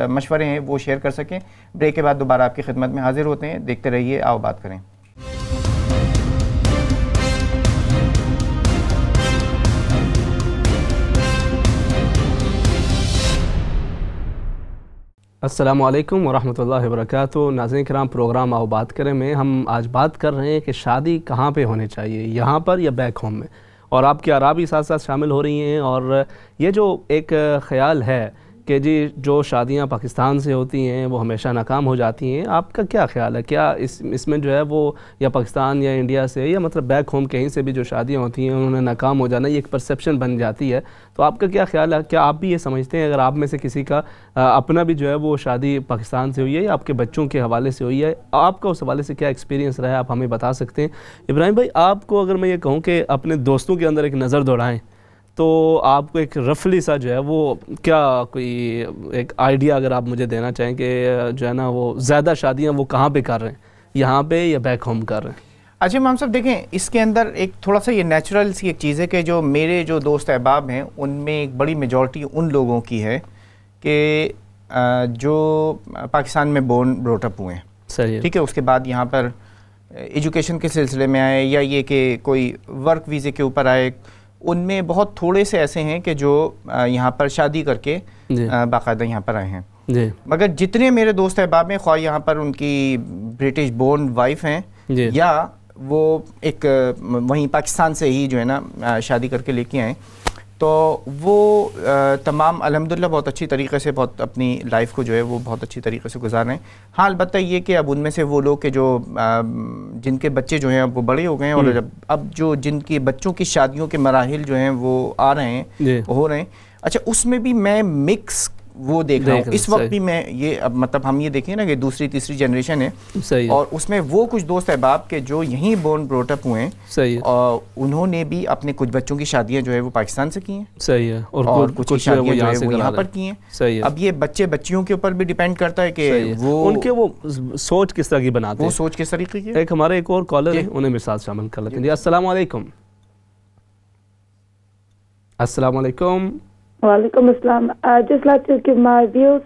مشورے ہیں وہ شیئر کر سکیں۔ بریک کے بعد دوبارہ آپ کی خدمت میں حاضر ہوتے ہیں، دیکھتے رہیے، آؤ بات کریں۔ السلام علیکم ورحمۃ اللہ وبرکاتہ۔ ناظرین کرام، پروگرام آؤ بات کریں میں ہم آج بات کر رہے ہیں کہ شادی کہاں پہ ہونی چاہیے، یہاں پر یا بیک ہوم میں، اور آپ کی آراء بھی ساتھ ساتھ شامل ہو رہی ہیں۔ اور یہ جو ایک خیال ہے کہ جی جو شادیاں پاکستان سے ہوتی ہیں وہ ہمیشہ ناکام ہو جاتی ہیں، آپ کا کیا خیال ہے؟ کیا اس میں جو ہے وہ یا پاکستان یا انڈیا سے یا مطلب بیک ہوم کہیں سے بھی جو شادیاں ہوتی ہیں انہوں نے ناکام ہو جانا، یہ ایک پرسیپشن بن جاتی ہے، تو آپ کا کیا خیال ہے؟ کیا آپ بھی یہ سمجھتے ہیں؟ اگر آپ میں سے کسی کا اپنا بھی جو ہے وہ شادی پاکستان سے ہوئی ہے یا آپ کے بچوں کے حوالے سے ہوئی ہے، آپ کا اس حوالے سے کیا ایکسپیرینس رہا ہے، آپ ہمیں بتا سکتے ہیں۔ ابراہیم بھائی، آپ کو اگر میں یہ کہوں کہ اپنے دوستوں کے اندر ایک نظر دوڑائیں تو آپ کو ایک رفلی سا جو ہے وہ کیا کوئی ایک آئیڈیا اگر آپ مجھے دینا چاہیں کہ جو ہے نا وہ زیادہ شادیاں وہ کہاں پہ کر رہے ہیں، یہاں پہ یا بیک ہوم کر رہے ہیں؟ اچھا امام صاحب، دیکھیں اس کے اندر ایک تھوڑا سا یہ نیچرل سی ایک چیز ہے کہ جو میرے جو دوست احباب ہیں ان میں ایک بڑی میجورٹی ان لوگوں کی ہے کہ جو پاکستان میں بورن بروٹ اپ ہوئے ہیں، صحیح ہے، ٹھیک ہے، اس کے بعد یہاں پر ایجوکیشن کے سلسلے میں آئے یا یہ کہ کوئی ورک ویزے کے اوپر آئے، ان میں بہت تھوڑے سے ایسے ہیں کہ جو یہاں پر شادی کر کے باقاعدہ یہاں پر آئے ہیں، مگر جتنے میرے دوست احباب ہیں، خواہ یہاں پر ان کی برٹش بورن وائف ہیں یا وہ ایک وہیں پاکستان سے ہی جو ہے نا شادی کر کے لے کے آئیں، تو وہ تمام الحمدللہ بہت اچھی طریقے سے بہت اپنی لائف کو جو ہے وہ بہت اچھی طریقے سے گزار رہے ہیں۔ ہاں البتہ یہ کہ اب ان میں سے وہ لوگ کہ جو جن کے بچے جو ہیں اب وہ بڑے ہو گئے ہیں اور اب جو جن کے بچوں کی شادیوں کے مراحل جو ہیں وہ آ رہے ہیں، ہو رہے ہیں، اچھا اس میں بھی میں مکس وہ دیکھ رہا ہوں اس وقت بھی میں یہ اب مطلب ہم یہ دیکھیں نا کہ دوسری تیسری جنریشن ہے، اور اس میں وہ کچھ دوست احباب کے جو یہیں بورن بروٹ اپ ہوئے ہیں اور انہوں نے بھی اپنے کچھ بچوں کی شادیاں جو ہے وہ پاکستان سے کی ہیں، صحیح ہے، اور کچھ شادیاں جو ہے وہ یہاں پر کی ہیں۔ اب یہ بچیوں کے اوپر بھی ڈیپینڈ کرتا ہے کہ وہ ان کے وہ سوچ کس طرح کی بناتے ہیں، وہ سوچ کس طریقے کی۔ ایک ہمارے ایک اور کالر ہیں، انہیں میرے ساتھ شامل کر لیتے ہیں۔ السلام علیکم۔ السلام علیکم۔ Walaikum assalam. I'd just like to give my views.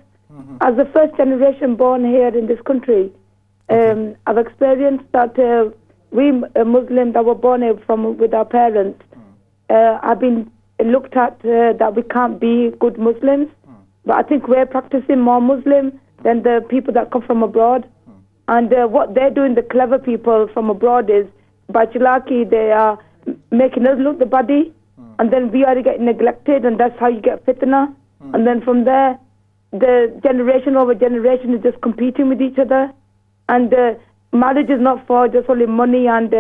As the first generation born here in this country, I've experienced that we Muslims that were born here with our parents, have been looked at that we can't be good Muslims. But I think we're practicing more Muslim than the people that come from abroad. And what they're doing, the clever people from abroad, is by chalaki, they are making us look the body. And then we are getting neglected, and that's how you get fitna. And then from there, the generation over generation is just competing with each other. And marriage is not for just only money and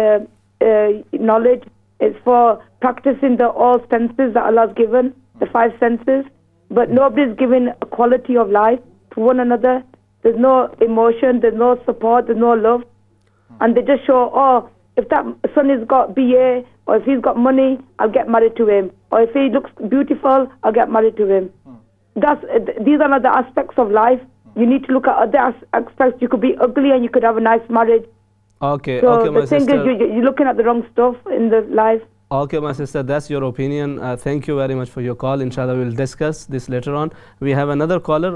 knowledge. It's for practicing the all senses that Allah's given, the 5 senses. But nobody's giving a quality of life to one another. There's no emotion, there's no support, there's no love. And they just show, oh, if that son has got BA, or if he's got money, I'll get married to him. Or if he looks beautiful, I'll get married to him. These are not the aspects of life. You need to look at other aspects. You could be ugly and you could have a nice marriage. Okay, so okay, my the thing sister. is, you're looking at the wrong stuff in the life. Okay, my sister, that's your opinion. Thank you very much for your call. Inshallah, we'll discuss this later on. We have another caller.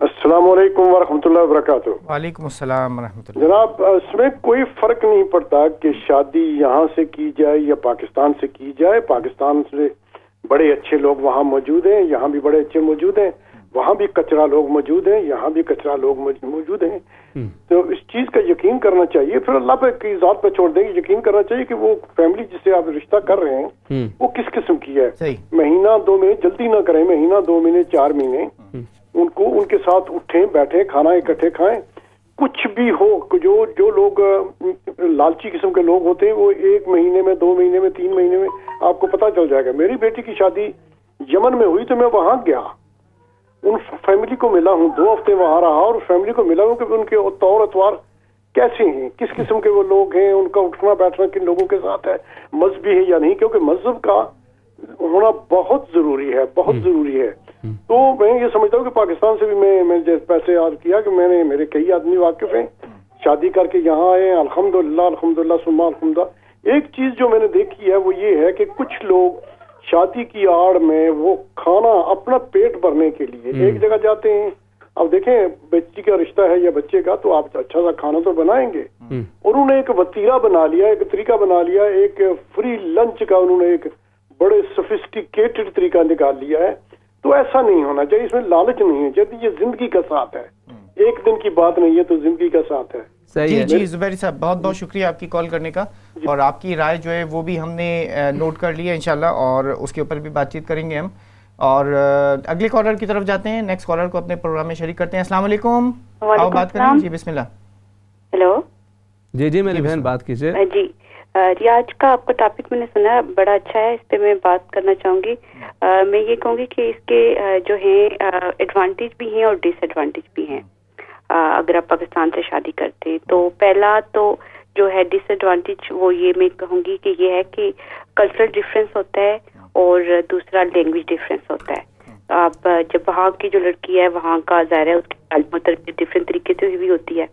السلام علیکم ورحمۃ اللہ وبرکاتہ۔ وعلیکم السلام ورحمۃ اللہ۔ جناب، اس میں کوئی فرق نہیں پڑتا کہ شادی یہاں سے کی جائے یا پاکستان سے کی جائے۔ پاکستان سے بڑے اچھے لوگ وہاں موجود ہیں، یہاں بھی بڑے اچھے موجود ہیں۔ وہاں بھی کچرا لوگ موجود ہیں, یہاں بھی کچرا لوگ موجود ہیں. تو اس چیز کا یقین کرنا چاہیے, پھر اللہ پہ کی ذات پہ چھوڑ دیں گے. یقین کرنا چاہیے کہ وہ فیملی جس سے آپ رشتہ کر رہے ہیں وہ کس قسم کی ہے. مہینہ 2 مہینے جلدی نہ کریں, مہینہ 2 مہینے 4 مہینے ان کے ساتھ اٹھیں بیٹھیں, کھانا اکٹھے کھائیں. کچھ بھی ہو, جو لوگ لالچی قسم کے لوگ ہوتے ہیں وہ 1 مہینے میں 2 مہینے میں 3 مہینے میں آپ کو پتہ چل جائے گا. میری بیٹی کی شادی یمن میں ہوئی تو میں وہاں گیا, ان فیملی کو ملا ہوں, 2 ہفتے وہاں رہا اور فیملی کو ملا ہوں کہ ان کے طور اتوار کیسے ہیں, کس قسم کے وہ لوگ ہیں, ان کا اٹھنا بیٹھنا کن لوگوں کے ساتھ ہے, مذہبی ہے یا نہیں, کیونکہ مذہب کا ہونا بہت ضروری ہے, بہت ضروری ہے. تو میں یہ سمجھتا ہوں کہ پاکستان سے بھی میں جیسے یاد کیا کہ میرے کئی آدمی واقف ہیں شادی کر کے یہاں آئے ہیں, الحمدللہ ثم الحمدللہ. ایک چیز جو میں نے دیکھی ہے وہ یہ ہے کہ کچھ لوگ شادی کی آڑ میں وہ کھانا اپنا پیٹ بھرنے کے لیے ایک جگہ جاتے ہیں. اب دیکھیں بچی کا رشتہ ہے یا بچے کا, تو آپ اچھا سا کھانا تو بنائیں گے, اور انہوں نے ایک وتیرہ بنا لیا, ایک طریقہ بنا لیا, ایک فری لنچ کا انہوں نے ایک بڑے سفسٹیکیٹڈ طریقہ نکال لیا ہے. تو ایسا نہیں ہونا چاہیے, اس میں لالچ نہیں ہے چاہیے, یہ زندگی کا ساتھ ہے, ایک دن کی بات نہیں ہے, تو زندگی کا ساتھ ہے. جی زبیری صاحب بہت بہت شکریہ آپ کی کال کرنے کا, اور آپ کی رائے جو ہے وہ بھی ہم نے نوٹ کر لی ہے انشاءاللہ, اور اس کے اوپر بھی بات چیت کریں گے ہم. اور اگلے کالر کی طرف جاتے ہیں, نیکسٹ کالر کو اپنے پروگرام میں شریک کرتے ہیں. السلام علیکم, آپ بات کریں. جی بسم اللہ. ہیلو. جی میری بہن بات کیجیے. جی آج کا آپ کا ٹاپک میں نے سنا بڑا اچھا ہے, اس پہ میں بات کرنا چاہوں گی. میں یہ کہوں گی کہ اس کے جو ہیں ایڈوانٹیج بھی ہیں اور ڈس ایڈوانٹیج بھی ہیں. اگر آپ پاکستان سے شادی کرتے ہیں تو پہلا تو جو ہے ڈس ایڈوانٹیج وہ یہ میں کہوں گی کہ یہ ہے کہ کلچرل ڈفرینس ہوتا ہے, اور دوسرا لینگویج ڈفرینس ہوتا ہے. آپ جب وہاں کی جو لڑکی ہے وہاں کا ظاہر ہے اس کی تعلیم و تربیت ڈفرینٹ طریقے سے ہوئی ہوتی ہے,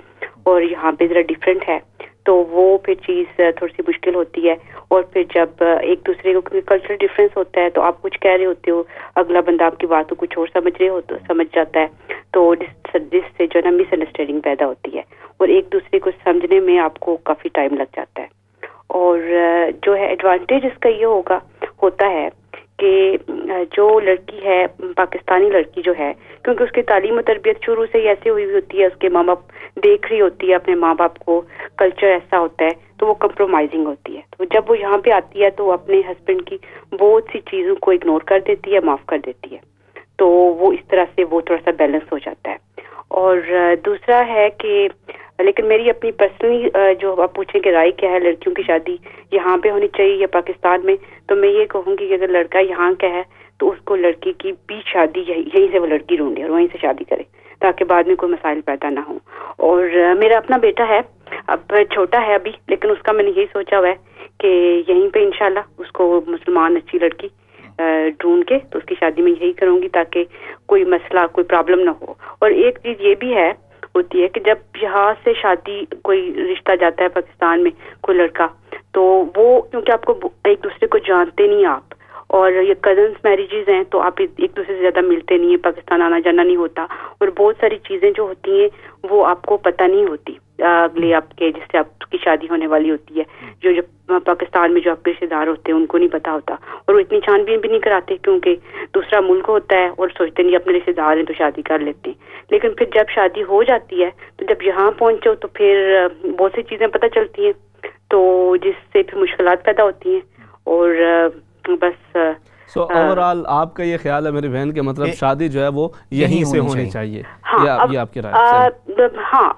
اور یہاں پہ ذرا ڈفرینٹ ہے, تو وہ پھر چیز تھوڑی سی مشکل ہوتی ہے. اور پھر جب ایک دوسرے کو کلچرل ڈفرینس ہوتا ہے تو آپ کچھ کہہ رہے ہوتے ہو, اگلا بندہ آپ کی بات کو کچھ اور سمجھ جاتا ہے, تو جس سے جو ہے نا مس انڈرسٹینڈنگ پیدا ہوتی ہے, اور ایک دوسرے کو سمجھنے میں آپ کو کافی ٹائم لگ جاتا ہے. اور جو ہے ایڈوانٹیج اس کا یہ ہوتا ہے کہ جو لڑکی ہے پاکستانی لڑکی جو ہے, کیونکہ اس کی تعلیم و تربیت شروع سے ہی ایسے ہوئی ہوتی ہے, اس کے ماں باپ دیکھ رہی ہوتی ہے اپنے ماں باپ کو, کلچر ایسا ہوتا ہے, تو وہ کمپرومائزنگ ہوتی ہے. تو جب وہ یہاں پہ آتی ہے تو وہ اپنے ہسبینڈ کی بہت سی چیزوں کو اگنور کر دیتی ہے, معاف کر دیتی ہے, تو وہ اس طرح سے وہ تھوڑا سا بیلنس ہو جاتا ہے. اور دوسرا ہے کہ لیکن میری اپنی پرسنلی جو آپ پوچھیں کہ رائے کیا ہے لڑکیوں کی شادی یہاں پہ ہونی چاہیے یا پاکستان میں, تو میں یہ کہوں گی کہ اگر لڑکا یہاں کا ہے تو اس کو لڑکی کی بھی شادی یہیں سے وہ لڑکی ڈھونڈے اور وہیں سے شادی کرے, تاکہ بعد میں کوئی مسائل پیدا نہ ہوں. اور میرا اپنا بیٹا ہے, اب چھوٹا ہے ابھی, لیکن اس کا میں نے یہی سوچا ہوا ہے کہ یہیں پہ انشاءاللہ اس کو مسلمان اچھی لڑکی ڈھونڈ کے تو اس کی شادی میں یہی کروں گی تاکہ کوئی مسئلہ کوئی پرابلم نہ ہو. اور ایک چیز یہ بھی ہوتی ہے کہ جب یہاں سے شادی کوئی رشتہ جاتا ہے پاکستان میں کوئی لڑکا, تو وہ کیونکہ آپ کو ایک دوسرے کو جانتے نہیں آپ, اور یہ کزنس میریجز ہیں تو آپ ایک دوسرے سے زیادہ ملتے نہیں ہیں, پاکستان آنا جانا نہیں ہوتا, اور بہت ساری چیزیں جو ہوتی ہیں وہ آپ کو پتہ نہیں ہوتی اگلے آپ کے جس سے آپ کی شادی ہونے والی ہوتی ہے. جو پاکستان میں جو آپ کے رشتے دار ہوتے ہیں ان کو نہیں پتا ہوتا, اور وہ اتنی چھان بین بھی نہیں کراتے کیونکہ دوسرا ملک ہوتا ہے اور سوچتے نہیں اپنے رشتے دار ہیں تو شادی کر لیتے ہیں. لیکن پھر جب شادی ہو جاتی ہے تو جب یہاں پہنچو تو پھر بہت سی چیزیں پتہ چلتی ہیں, تو جس سے پھر مشکلات پیدا ہوتی ہیں. اور بس سو اوورآل آپ کا یہ خیال ہے میری بہن کے مطلب شادی جو ہے وہ یہیں سے ہونی چاہیے, یہ آپ کی رائے؟ ہاں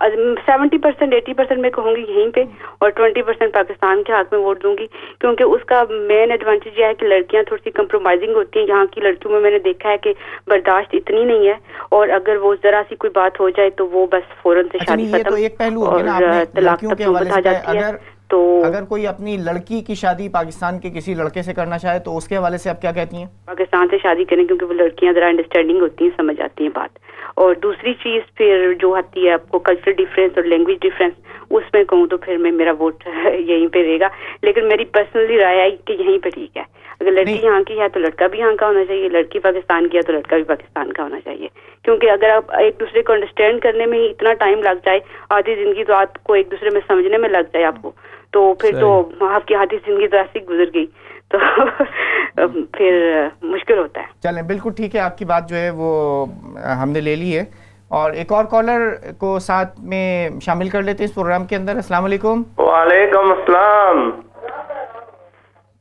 70% 80% میں کہوں گی یہیں پہ, اور 20% پاکستان کے ہاتھ میں ووٹ دوں گی, کیونکہ اس کا مین ایڈوانٹیج یہ ہے کہ لڑکیاں تھوڑی سی کمپرومائزنگ ہوتی ہیں. یہاں کی لڑکیوں میں نے دیکھا ہے کہ برداشت اتنی نہیں ہے, اور اگر وہ ذرا سی کوئی بات ہو جائے تو وہ بس فوراً سے شادی ختم اور طلاق تک نوبت آ جاتی ہے. تو اگر کوئی اپنی لڑکی کی شادی پاکستان کے کسی لڑکے سے کرنا چاہے تو اس کے حوالے سے آپ کیا کہتی ہیں؟ پاکستان سے شادی کریں, کیونکہ وہ لڑکیاں ذرا انڈرسٹینڈنگ ہوتی ہیں, سمجھ آتی ہیں بات. اور دوسری چیز پھر جو آتی ہے آپ کو کلچرل ڈفرینس اور لینگویج ڈفرینس, اس میں کہوں تو پھر میرا ووٹ یہیں پہ رہے گا. لیکن میری پرسنلی رائے ہے کہ یہیں پہ ٹھیک ہے. اگر لڑکی یہاں کی ہے تو لڑکا بھی یہاں کا ہونا چاہیے, لڑکی پاکستان کی ہے تو لڑکا بھی پاکستان کا ہونا چاہیے. کیونکہ اگر آپ ایک دوسرے کو انڈرسٹینڈ کرنے میں ہی اتنا ٹائم لگ جائے, آدھی زندگی تو آپ کو ایک دوسرے میں سمجھنے میں لگ جائے آپ کو, تو پھر تو آپ کی آدھی زندگی تو ایسی گزر گئی. تو پھر مشکل ہوتا ہے. چلیں بالکل ٹھیک ہے, آپ کی بات جو ہے وہ ہم نے لے لی ہے, اور ایک اور کالر کو ساتھ میں شامل کر لیتے ہیں اس پروگرام کے اندر. السلام علیکم. وعلیکم السلام.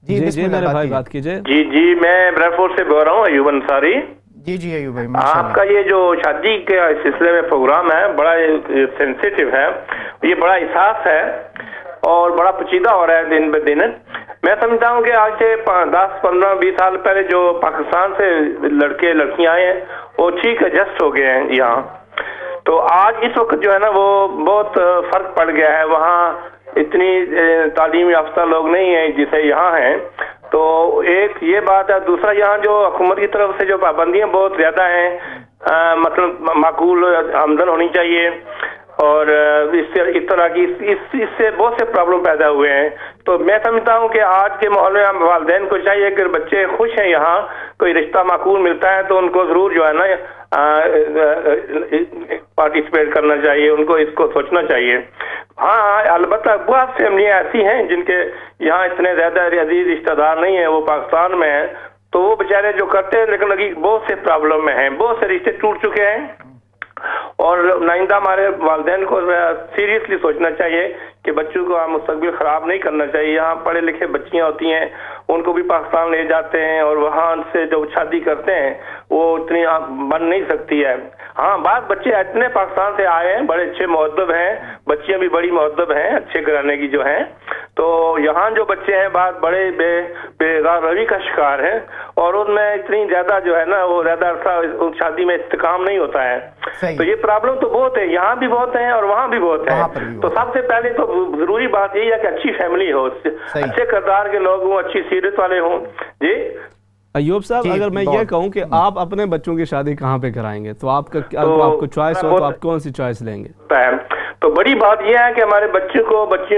جی میرے بھائی بات کیجئے. جی میں بریڈ فورڈ سے بول رہا ہوں, ایوب انصاری. جی ایوب بھائی, آپ کا یہ جو شادی کے سلسلے میں پروگرام ہے بڑا سینسیٹیو ہے, یہ بڑا احساس ہے اور بڑا پیچیدہ ہو رہا ہے دن بہ دن. میں سمجھتا ہوں کہ آج سے 10 15 20 سال پہلے جو پاکستان سے لڑکے لڑکیاں آئے ہیں وہ ٹھیک ایڈجسٹ ہو گئے ہیں یہاں, تو آج اس وقت جو ہے نا وہ بہت فرق پڑ گیا ہے. وہاں اتنی تعلیم یافتہ لوگ نہیں ہیں جیسے یہاں ہیں, تو ایک یہ بات ہے. دوسرا یہاں جو حکومت کی طرف سے جو پابندیاں بہت زیادہ ہیں, مطلب معقول آمدن ہونی چاہیے, اور اس طرح کی اس سے بہت سے پرابلم پیدا ہوئے ہیں. تو میں سمجھتا ہوں کہ آج کے ماحول میں ہم والدین کو چاہیے کہ بچے خوش ہیں یہاں, کوئی رشتہ معقول ملتا ہے تو ان کو ضرور جو ہے نا پارٹیسپیٹ کرنا چاہیے, ان کو اس کو سوچنا چاہیے. ہاں البتہ بہت فیملیاں ایسی ہیں جن کے یہاں اتنے زیادہ عزیز رشتہ دار نہیں ہیں, وہ پاکستان میں ہیں, تو وہ بیچارے جو کرتے ہیں لیکن بہت سے پرابلم میں ہیں, بہت سے رشتے ٹوٹ چکے ہیں. اور نائندہ ہمارے والدین کو سیریسلی سوچنا چاہیے کہ بچوں کو مستقبل خراب نہیں کرنا چاہیے. یہاں پڑھے لکھے بچیاں ہوتی ہیں, ان کو بھی پاکستان لے جاتے ہیں, اور وہاں سے جو شادی کرتے ہیں وہ اتنی بن نہیں سکتی ہے. ہاں بعض بچے اتنے پاکستان سے آئے ہیں, بڑے اچھے مؤدب ہیں, بچیاں بھی بڑی مؤدب ہیں, اچھے گھرانے کی جو ہیں, تو یہاں جو بچے ہیں بعض بڑے بے روی کا شکار ہیں, اور ان میں اتنی زیادہ جو ہے نا وہ زیادہ عرصہ شادی میں استحکام نہیں ہوتا ہے. تو یہ پرابلم تو بہت ہے, یہاں بھی بہت ہیں اور وہاں بھی بہت ہیں. تو سب سے پہلے تو ضروری بات یہی ہے کہ اچھی فیملی ہو, اچھے کردار کے لوگ ہوں, اچھی سیرت والے ہوں. جی ایوب صاحب, اگر میں یہ کہوں کہ آپ اپنے بچوں کی شادی کہاں پہ کرائیں گے, تو آپ کو چوائس ہو تو آپ کون سی چوائس لیں گے؟ تو بڑی بات یہ ہے کہ ہمارے بچوں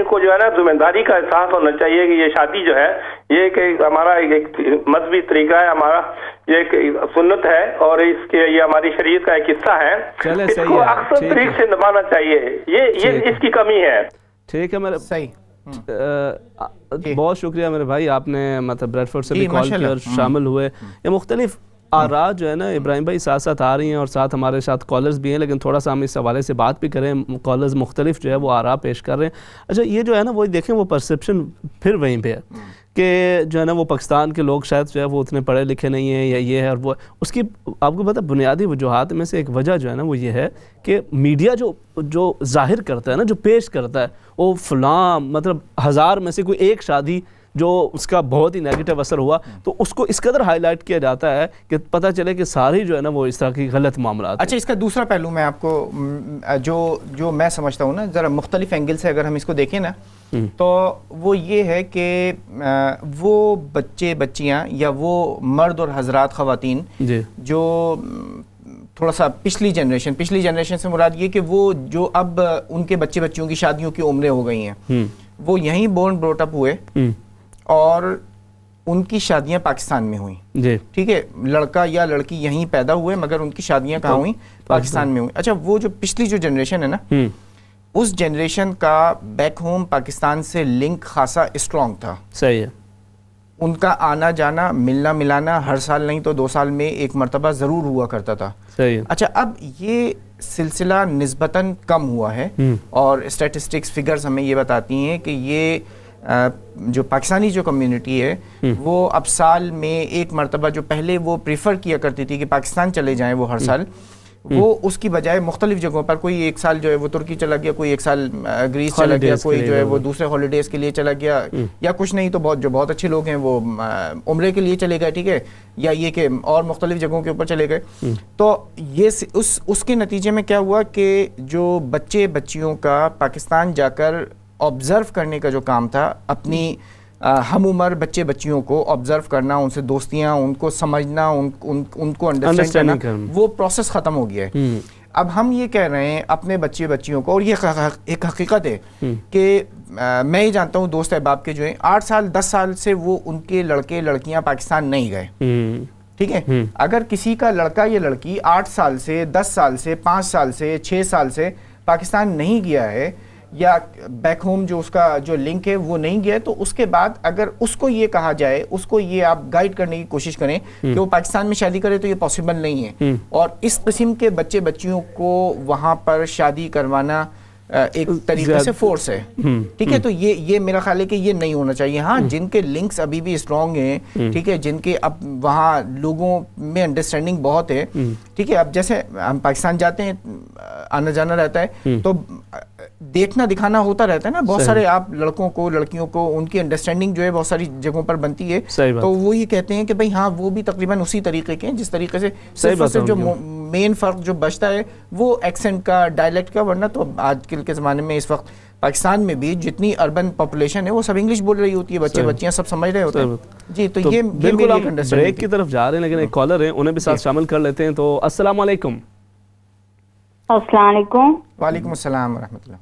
کو جو ہے نا ذمہ داری کا احساس ہونا چاہیے کہ یہ شادی جو ہے یہ کہ ہمارا ایک مذہبی طریقہ ہے, ہمارا یہ ایک سنت ہے, اور اس کے یہ ہماری شریعت کا ایک حصہ ہے. اس کو اکثر طریق سے نبھانا چاہیے, یہ اس کی کمی ہے. ٹھیک ہے میرے صحیح, بہت شکریہ میرے بھائی, آپ نے مطلب بریڈ فورڈ سے بھی کال کیا اور شامل ہوئے. یہ مختلف آراء جو ہے نا ابراہیم بھائی ساتھ ساتھ آ رہی ہیں, اور ساتھ ہمارے ساتھ کالرز بھی ہیں, لیکن تھوڑا سا ہم اس حوالے سے بات بھی کریں. کالرز مختلف جو ہے وہ آراء پیش کر رہے ہیں. اچھا یہ جو ہے نا وہ دیکھیں وہ پرسیپشن پھر وہیں پہ ہے کہ جو ہے نا وہ پاکستان کے لوگ شاید جو ہے وہ اتنے پڑھے لکھے نہیں ہیں, یا یہ ہے, اور وہ اس کی آپ کو پتہ بنیادی وجوہات میں سے ایک وجہ جو ہے نا وہ یہ ہے کہ میڈیا جو ظاہر کرتا ہے نا, جو پیش کرتا ہے, وہ فلاں مطلب 1000 میں سے کوئی ایک شادی جو اس کا بہت ہی نیگیٹو اثر ہوا, تو اس کو اس قدر ہائی لائٹ کیا جاتا ہے کہ پتہ چلے کہ ساری جو ہے نا وہ اس طرح کی غلط معاملات. اچھا اس کا دوسرا پہلو میں آپ کو جو میں سمجھتا ہوں نا, ذرا مختلف اینگل سے اگر ہم اس کو دیکھیں نا, تو وہ یہ ہے کہ وہ بچے بچیاں یا وہ مرد اور حضرات خواتین جو تھوڑا سا پچھلی جنریشن سے مراد یہ کہ وہ جو اب ان کے بچے بچیوں کی شادیوں کی عمریں ہو گئی ہیں, وہ یہیں بورن بروٹ اپ ہوئے اور ان کی شادیاں پاکستان میں ہوئیں. ٹھیک ہے, لڑکا یا لڑکی یہیں پیدا ہوئے مگر ان کی شادیاں کہاں ہوئیں؟ پاکستان میں ہوئیں. اچھا وہ جو پچھلی جو جنریشن ہے نا, اس جنریشن کا بیک ہوم پاکستان سے لنک خاصا اسٹرانگ تھا. صحیح ہے. ان کا آنا جانا ملنا ملانا ہر سال نہیں تو 2 سال میں ایک مرتبہ ضرور ہوا کرتا تھا. صحیح ہے. اچھا اب یہ سلسلہ نسبتاً کم ہوا ہے, اور اسٹیٹسٹکس فگرز ہمیں یہ بتاتی ہیں کہ یہ جو پاکستانی جو کمیونٹی ہے وہ اب سال میں ایک مرتبہ, جو پہلے وہ پریفر کیا کرتی تھی کہ پاکستان چلے جائیں وہ ہر سال, وہ اس کی بجائے مختلف جگہوں پر, کوئی ایک سال جو ہے وہ ترکی چلا گیا, کوئی ایک سال گریس چلا گیا, کوئی جو ہے وہ دوسرے ہالیڈیز کے لیے چلا گیا, یا کچھ نہیں تو بہت اچھے لوگ ہیں وہ عمرے کے لیے چلے گئے. ٹھیک ہے, یا یہ کہ اور مختلف جگہوں کے اوپر چلے گئے. تو یہ اس کے نتیجے میں کیا ہوا کہ جو بچے بچیوں کا پاکستان جا کر آبزرو کرنے کا جو کام تھا, اپنی ہم عمر بچے بچیوں کو آبزرو کرنا, ان سے دوستیاں, ان کو سمجھنا, ان کو انڈرسٹینڈ کرنا, وہ پروسیس ختم ہو گیا ہے. اب ہم یہ کہہ رہے ہیں اپنے بچے بچیوں کو, اور یہ ایک حقیقت ہے کہ میں یہ جانتا ہوں دوست احباب کے جو ہیں 8 سال 10 سال سے وہ ان کے لڑکے لڑکیاں پاکستان نہیں گئے. ٹھیک ہے, اگر کسی کا لڑکا یا لڑکی 8 سال سے 10 سال سے 5 سال سے 6 سال سے پاکستان نہیں گیا ہے, یا بیک ہوم جو اس کا جو لنک ہے وہ نہیں گیا, تو اس کے بعد اگر اس کو یہ کہا جائے, اس کو یہ آپ گائیڈ کرنے کی کوشش کریں کہ وہ پاکستان میں شادی کرے, تو یہ پاسبل نہیں ہے. اور اس قسم کے بچے بچیوں کو وہاں پر شادی کروانا ایک طریقے سے فورس ہے, ٹھیک ہے. تو یہ میرا خیال ہے کہ یہ نہیں ہونا چاہیے. ہاں, جن کے لنکس ابھی بھی اسٹرانگ ہیں, ٹھیک ہے, جن کے اب وہاں لوگوں میں انڈرسٹینڈنگ بہت ہے, ٹھیک ہے. اب جیسے ہم پاکستان جاتے ہیں, آنا جانا رہتا ہے, تو دیکھنا دکھانا ہوتا رہتا ہے نا, بہت سارے آپ لڑکوں کو لڑکیوں کو ان کی انڈرسٹینڈنگ جو ہے بہت ساری جگہوں پر بنتی ہے, تو وہ یہ کہتے ہیں کہ بھئی ہاں وہ بھی تقریباً اسی طریقے کے ہیں جس طریقے سے, صرف اور صرف جو مین فرق جو بچتا ہے وہ ایکسنٹ کا, ڈائلیکٹ کا. ورنہ تو آج کل کے زمانے میں اس وقت پاکستان میں بھی جتنی اربن پاپولیشن ہے وہ سب انگلش بول رہی ہوتی ہے, بچے بچیاں سب سمجھ رہے ہوتے ہیں. جی, تو یہ بالکل ہم بریک کی طرف جا رہے ہیں, لیکن ایک کالر ہیں, انہیں بھی ساتھ شامل کر لیتے ہیں. تو السلام علیکم. السلام علیکم. وعلیکم السلام ورحمۃ اللہ.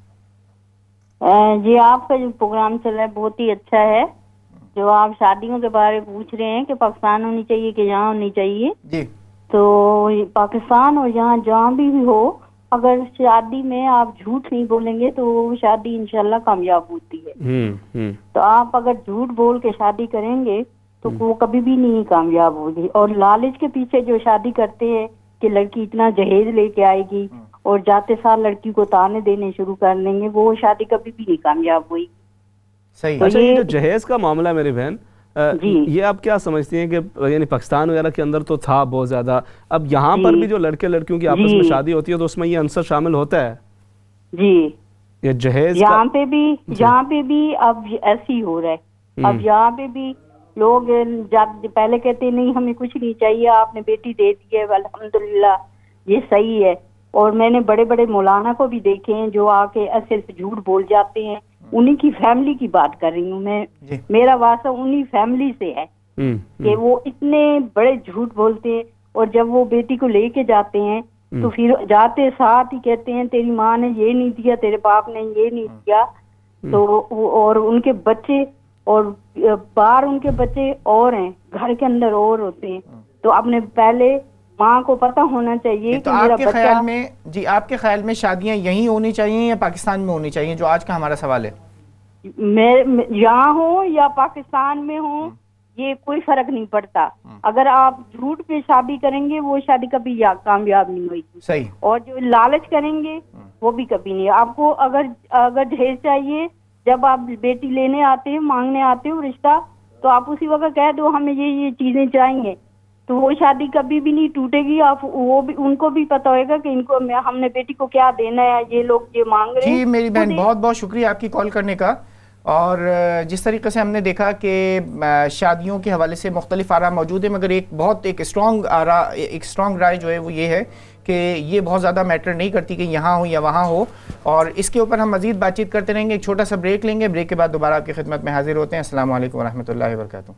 جی, آپ کا جو پروگرام چل رہا ہے بہت ہی اچھا ہے. جو آپ شادیوں کے بارے میں پوچھ رہے ہیں کہ پاکستان ہونی چاہیے کہ یہاں ہونی چاہیے, جی, تو پاکستان اور یہاں جہاں بھی ہو, اگر شادی میں آپ جھوٹ نہیں بولیں گے تو وہ شادی انشاءاللہ کامیاب ہوتی ہے. تو آپ اگر جھوٹ بول کے شادی کریں گے تو وہ کبھی بھی نہیں کامیاب ہوگی. اور لالچ کے پیچھے جو شادی کرتے ہیں کہ لڑکی اتنا جہیز لے کے آئے گی اور جاتے سال لڑکی کو تانے دینے شروع کر دیں گے, وہ شادی کبھی بھی نہیں کامیاب ہوئی. صحیح. اچھا, یہ جو جہیز کا معاملہ ہے میری بہن, یہ آپ کیا سمجھتی ہیں کہ یعنی پاکستان وغیرہ کے اندر تو تھا بہت زیادہ, اب یہاں پر بھی جو لڑکے لڑکیوں کی آپس میں شادی ہوتی ہے تو اس میں یہ عنصر شامل ہوتا ہے؟ جی, یہ جہیز یہاں پہ بھی اب ایسے ہی ہو رہا ہے. اب یہاں پہ بھی لوگ پہلے کہتے نہیں ہمیں کچھ نہیں چاہیے, آپ نے بیٹی دے دی ہے, الحمدللہ یہ صحیح ہے. اور میں نے بڑے بڑے مولانا کو بھی دیکھے ہیں جو آ کے ایسے جھوٹ بول جاتے ہیں. انہی کی فیملی کی بات کر رہی ہوں میں, میرا واسطہ انہی فیملی سے ہے کہ وہ اتنے بڑے جھوٹ بولتے ہیں, اور جب وہ بیٹی کو لے کے جاتے ہیں تو پھر جاتے ساتھ ہی کہتے ہیں تیری ماں نے یہ نہیں دیا, تیرے باپ نے یہ نہیں دیا. تو اور ان کے بچے اور باہر ان کے بچے اور ہیں, گھر کے اندر اور ہوتے ہیں. تو اپنے پہلے ماں کو پتہ ہونا چاہیے کہ میرا بچہ. خیال میں جی, آپ کے خیال میں شادیاں یہیں ہونی چاہیے یا پاکستان میں ہونی چاہیے, جو آج کا ہمارا سوال ہے؟ یہاں ہو یا پاکستان میں ہو یہ کوئی فرق نہیں پڑتا. اگر آپ جھوٹ پہ شادی کریں گے وہ شادی کبھی کامیاب نہیں ہوئی. صحیح. اور جو لالچ کریں گے وہ بھی کبھی نہیں. آپ کو اگر جہیز چاہیے, جب آپ بیٹی لینے آتے ہیں, مانگنے آتے ہو رشتہ, تو آپ اسی وقت کہہ دو ہمیں یہ چیزیں چاہیے, تو وہ شادی کبھی بھی نہیں ٹوٹے گی. آپ وہ بھی ان کو بھی پتہ ہوئے گا کہ ان کو ہم نے بیٹی کو کیا دینا ہے, یہ لوگ یہ مانگ رہے ہیں. جی میری بہن, بہت بہت شکریہ آپ کی کال کرنے کا. اور جس طریقے سے ہم نے دیکھا کہ شادیوں کے حوالے سے مختلف آراء موجود ہیں, مگر ایک اسٹرانگ رائے جو ہے وہ یہ ہے کہ یہ بہت زیادہ میٹر نہیں کرتی کہ یہاں ہو یا وہاں ہو. اور اس کے اوپر ہم مزید بات چیت کرتے رہیں گے. ایک چھوٹا سا بریک لیں گے, بریک کے بعد دوبارہ آپ کی خدمت میں حاضر ہوتے ہیں. السلام علیکم ورحمۃ اللہ وبرکاتہ.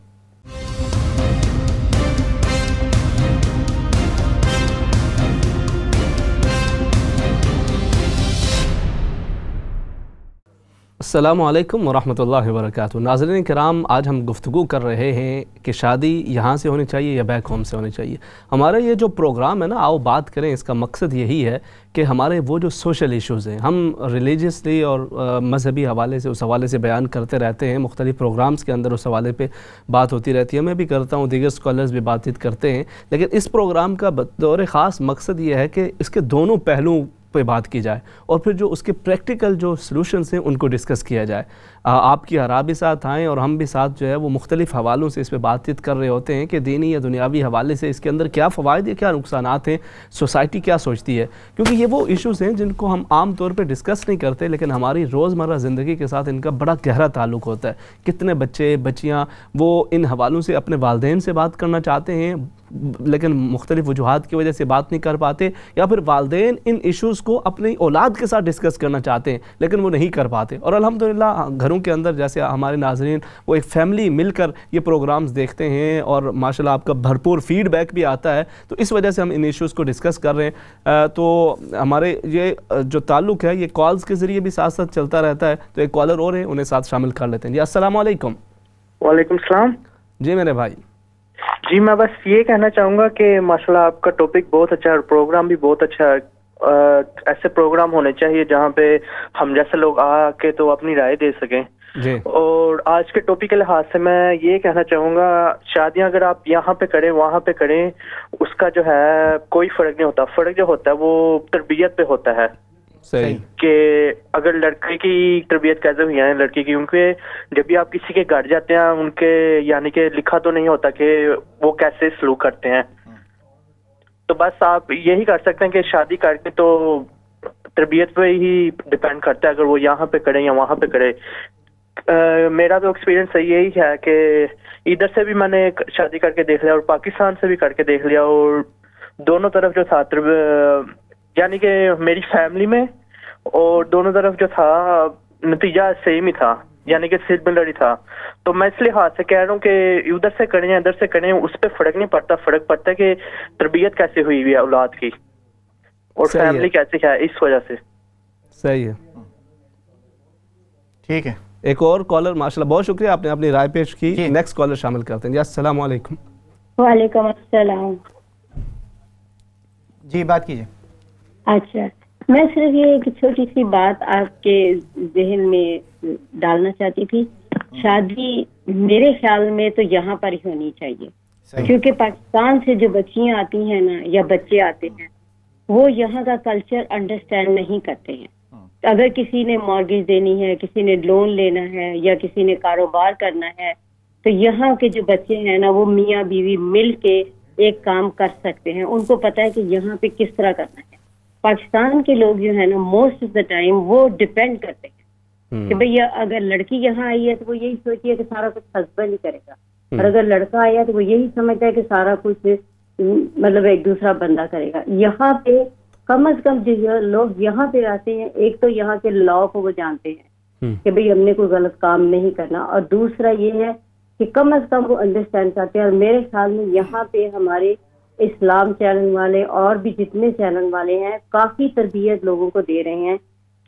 السلام علیکم ورحمۃ اللہ وبرکاتہ. ناظرین کرام, آج ہم گفتگو کر رہے ہیں کہ شادی یہاں سے ہونی چاہیے یا بیک ہوم سے ہونی چاہیے. ہمارا یہ جو پروگرام ہے نا, آؤ بات کریں, اس کا مقصد یہی ہے کہ ہمارے وہ جو سوشل ایشوز ہیں, ہم ریلیجیسلی اور مذہبی حوالے سے اس حوالے سے بیان کرتے رہتے ہیں. مختلف پروگرامز کے اندر اس حوالے پہ بات ہوتی رہتی ہے, میں بھی کرتا ہوں, دیگر اسکالرز بھی بات چیت کرتے ہیں. لیکن اس پروگرام کا بطور خاص مقصد یہ ہے کہ اس کے دونوں پہلوؤں پہ بات کی جائے, اور پھر جو اس کے پریکٹیکل جو سلوشنز ہیں ان کو ڈسکس کیا جائے. آپ کی آراء بھی ساتھ آئیں اور ہم بھی ساتھ جو ہے وہ مختلف حوالوں سے اس پہ بات چیت کر رہے ہوتے ہیں کہ دینی یا دنیاوی حوالے سے اس کے اندر کیا فوائد یا کیا نقصانات ہیں, سوسائٹی کیا سوچتی ہے. کیونکہ یہ وہ ایشوز ہیں جن کو ہم عام طور پہ ڈسکس نہیں کرتے, لیکن ہماری روزمرہ زندگی کے ساتھ ان کا بڑا گہرا تعلق ہوتا ہے. کتنے بچے بچیاں وہ ان حوالوں سے اپنے والدین سے بات کرنا چاہتے ہیں, لیکن مختلف وجوہات کی وجہ سے بات نہیں کر پاتے, یا پھر والدین ان ایشوز کو اپنی اولاد کے ساتھ ڈسکس کرنا چاہتے ہیں لیکن وہ نہیں کر پاتے. اور الحمدللہ گھروں کے اندر جیسے ہمارے ناظرین وہ ایک فیملی مل کر یہ پروگرامز دیکھتے ہیں, اور ماشاءاللہ آپ کا بھرپور فیڈ بیک بھی آتا ہے, تو اس وجہ سے ہم ان ایشوز کو ڈسکس کر رہے ہیں. تو ہمارے یہ جو تعلق ہے یہ کالز کے ذریعے بھی ساتھ ساتھ چلتا رہتا ہے. تو ایک کالر اور ہیں, انہیں ساتھ شامل کر لیتے ہیں. جی السلام علیکم. وعلیکم السلام. جی میرے بھائی. جی میں بس یہ کہنا چاہوں گا کہ ماشاءاللہ آپ کا ٹاپک بہت اچھا ہے اور پروگرام بھی بہت اچھا ایسے پروگرام ہونے چاہیے جہاں پہ ہم جیسے لوگ آ کے تو اپنی رائے دے سکیں. اور آج کے ٹاپک کے لحاظ سے میں یہ کہنا چاہوں گا شادیاں اگر آپ یہاں پہ کریں وہاں پہ کریں اس کا جو ہے کوئی فرق نہیں ہوتا. فرق جو ہوتا ہے وہ تربیت پہ ہوتا ہے. صحیح. کہ اگر لڑکے کی تربیت کیسے ہوئی ہے لڑکی کی, کیونکہ جب بھی آپ کسی کے گھر جاتے ہیں ان کے یعنی کہ لکھا تو نہیں ہوتا کہ وہ کیسے سلوک کرتے ہیں. تو بس آپ یہی کر سکتے ہیں کہ شادی کر کے تو تربیت پہ ہی ڈپینڈ کرتا ہے اگر وہ یہاں پہ کریں یا وہاں پہ کرے. میرا تو ایکسپیرینس یہی ہے کہ ادھر سے بھی میں نے شادی کر کے دیکھ لیا اور پاکستان سے بھی کر کے دیکھ لیا, اور دونوں طرف جو تھا یعنی کہ میری فیملی میں اور دونوں طرف جو تھا نتیجہ سیم ہی تھا, یعنی کہ سملر ہی تھا. تو میں اس لحاظ سے کہہ رہا ہوں کہ ادھر سے کریں یا ادھر سے کریں اس پہ فرق نہیں پڑتا. فرق پڑتا ہے کہ تربیت کیسے ہوئی ہوئی ہے اولاد کی اور فیملی کیسی ہے, اس وجہ سے. صحیح ہے, ٹھیک ہے. ایک اور کالر, ماشاءاللہ بہت شکریہ آپ نے اپنی رائے پیش کی. نیکسٹ کالر شامل کرتے ہیں. جی السلام علیکم. وعلیکم السلام. جی بات کیجیے. اچھا, میں صرف یہ ایک چھوٹی سی بات آپ کے ذہن میں ڈالنا چاہتی تھی. شادی میرے خیال میں تو یہاں پر ہی ہونی چاہیے, کیونکہ پاکستان سے جو بچیاں آتی ہیں نا یا بچے آتے ہیں وہ یہاں کا کلچر انڈرسٹینڈ نہیں کرتے ہیں. اگر کسی نے مارگیج دینی ہے, کسی نے لون لینا ہے یا کسی نے کاروبار کرنا ہے تو یہاں کے جو بچے ہیں نا وہ میاں بیوی مل کے ایک کام کر سکتے ہیں. ان کو پتہ ہے کہ یہاں پہ کس طرح کرنا ہے. پاکستان کے لوگ جو ہے نا موسٹ آف دا ٹائم وہ ڈپینڈ کرتے ہیں کہ بھئی اگر لڑکی یہاں آئی ہے تو وہ یہی سوچتی ہے کہ سارا کچھ ہسبینڈ ہی کرے گا, اور اگر لڑکا آیا تو وہ یہی سمجھتا ہے کہ سارا کچھ مطلب ایک دوسرا بندہ کرے گا. یہاں پہ کم از کم جو لوگ یہاں پہ آتے ہیں ایک تو یہاں کے لا کو وہ جانتے ہیں کہ بھئی ہم نے کوئی غلط کام نہیں کرنا, اور دوسرا یہ ہے کہ کم از کم وہ انڈرسٹینڈ کرتے ہیں. اور میرے خیال میں یہاں پہ ہمارے اسلام چینل والے اور بھی جتنے چینل والے ہیں کافی تربیت لوگوں کو دے رہے ہیں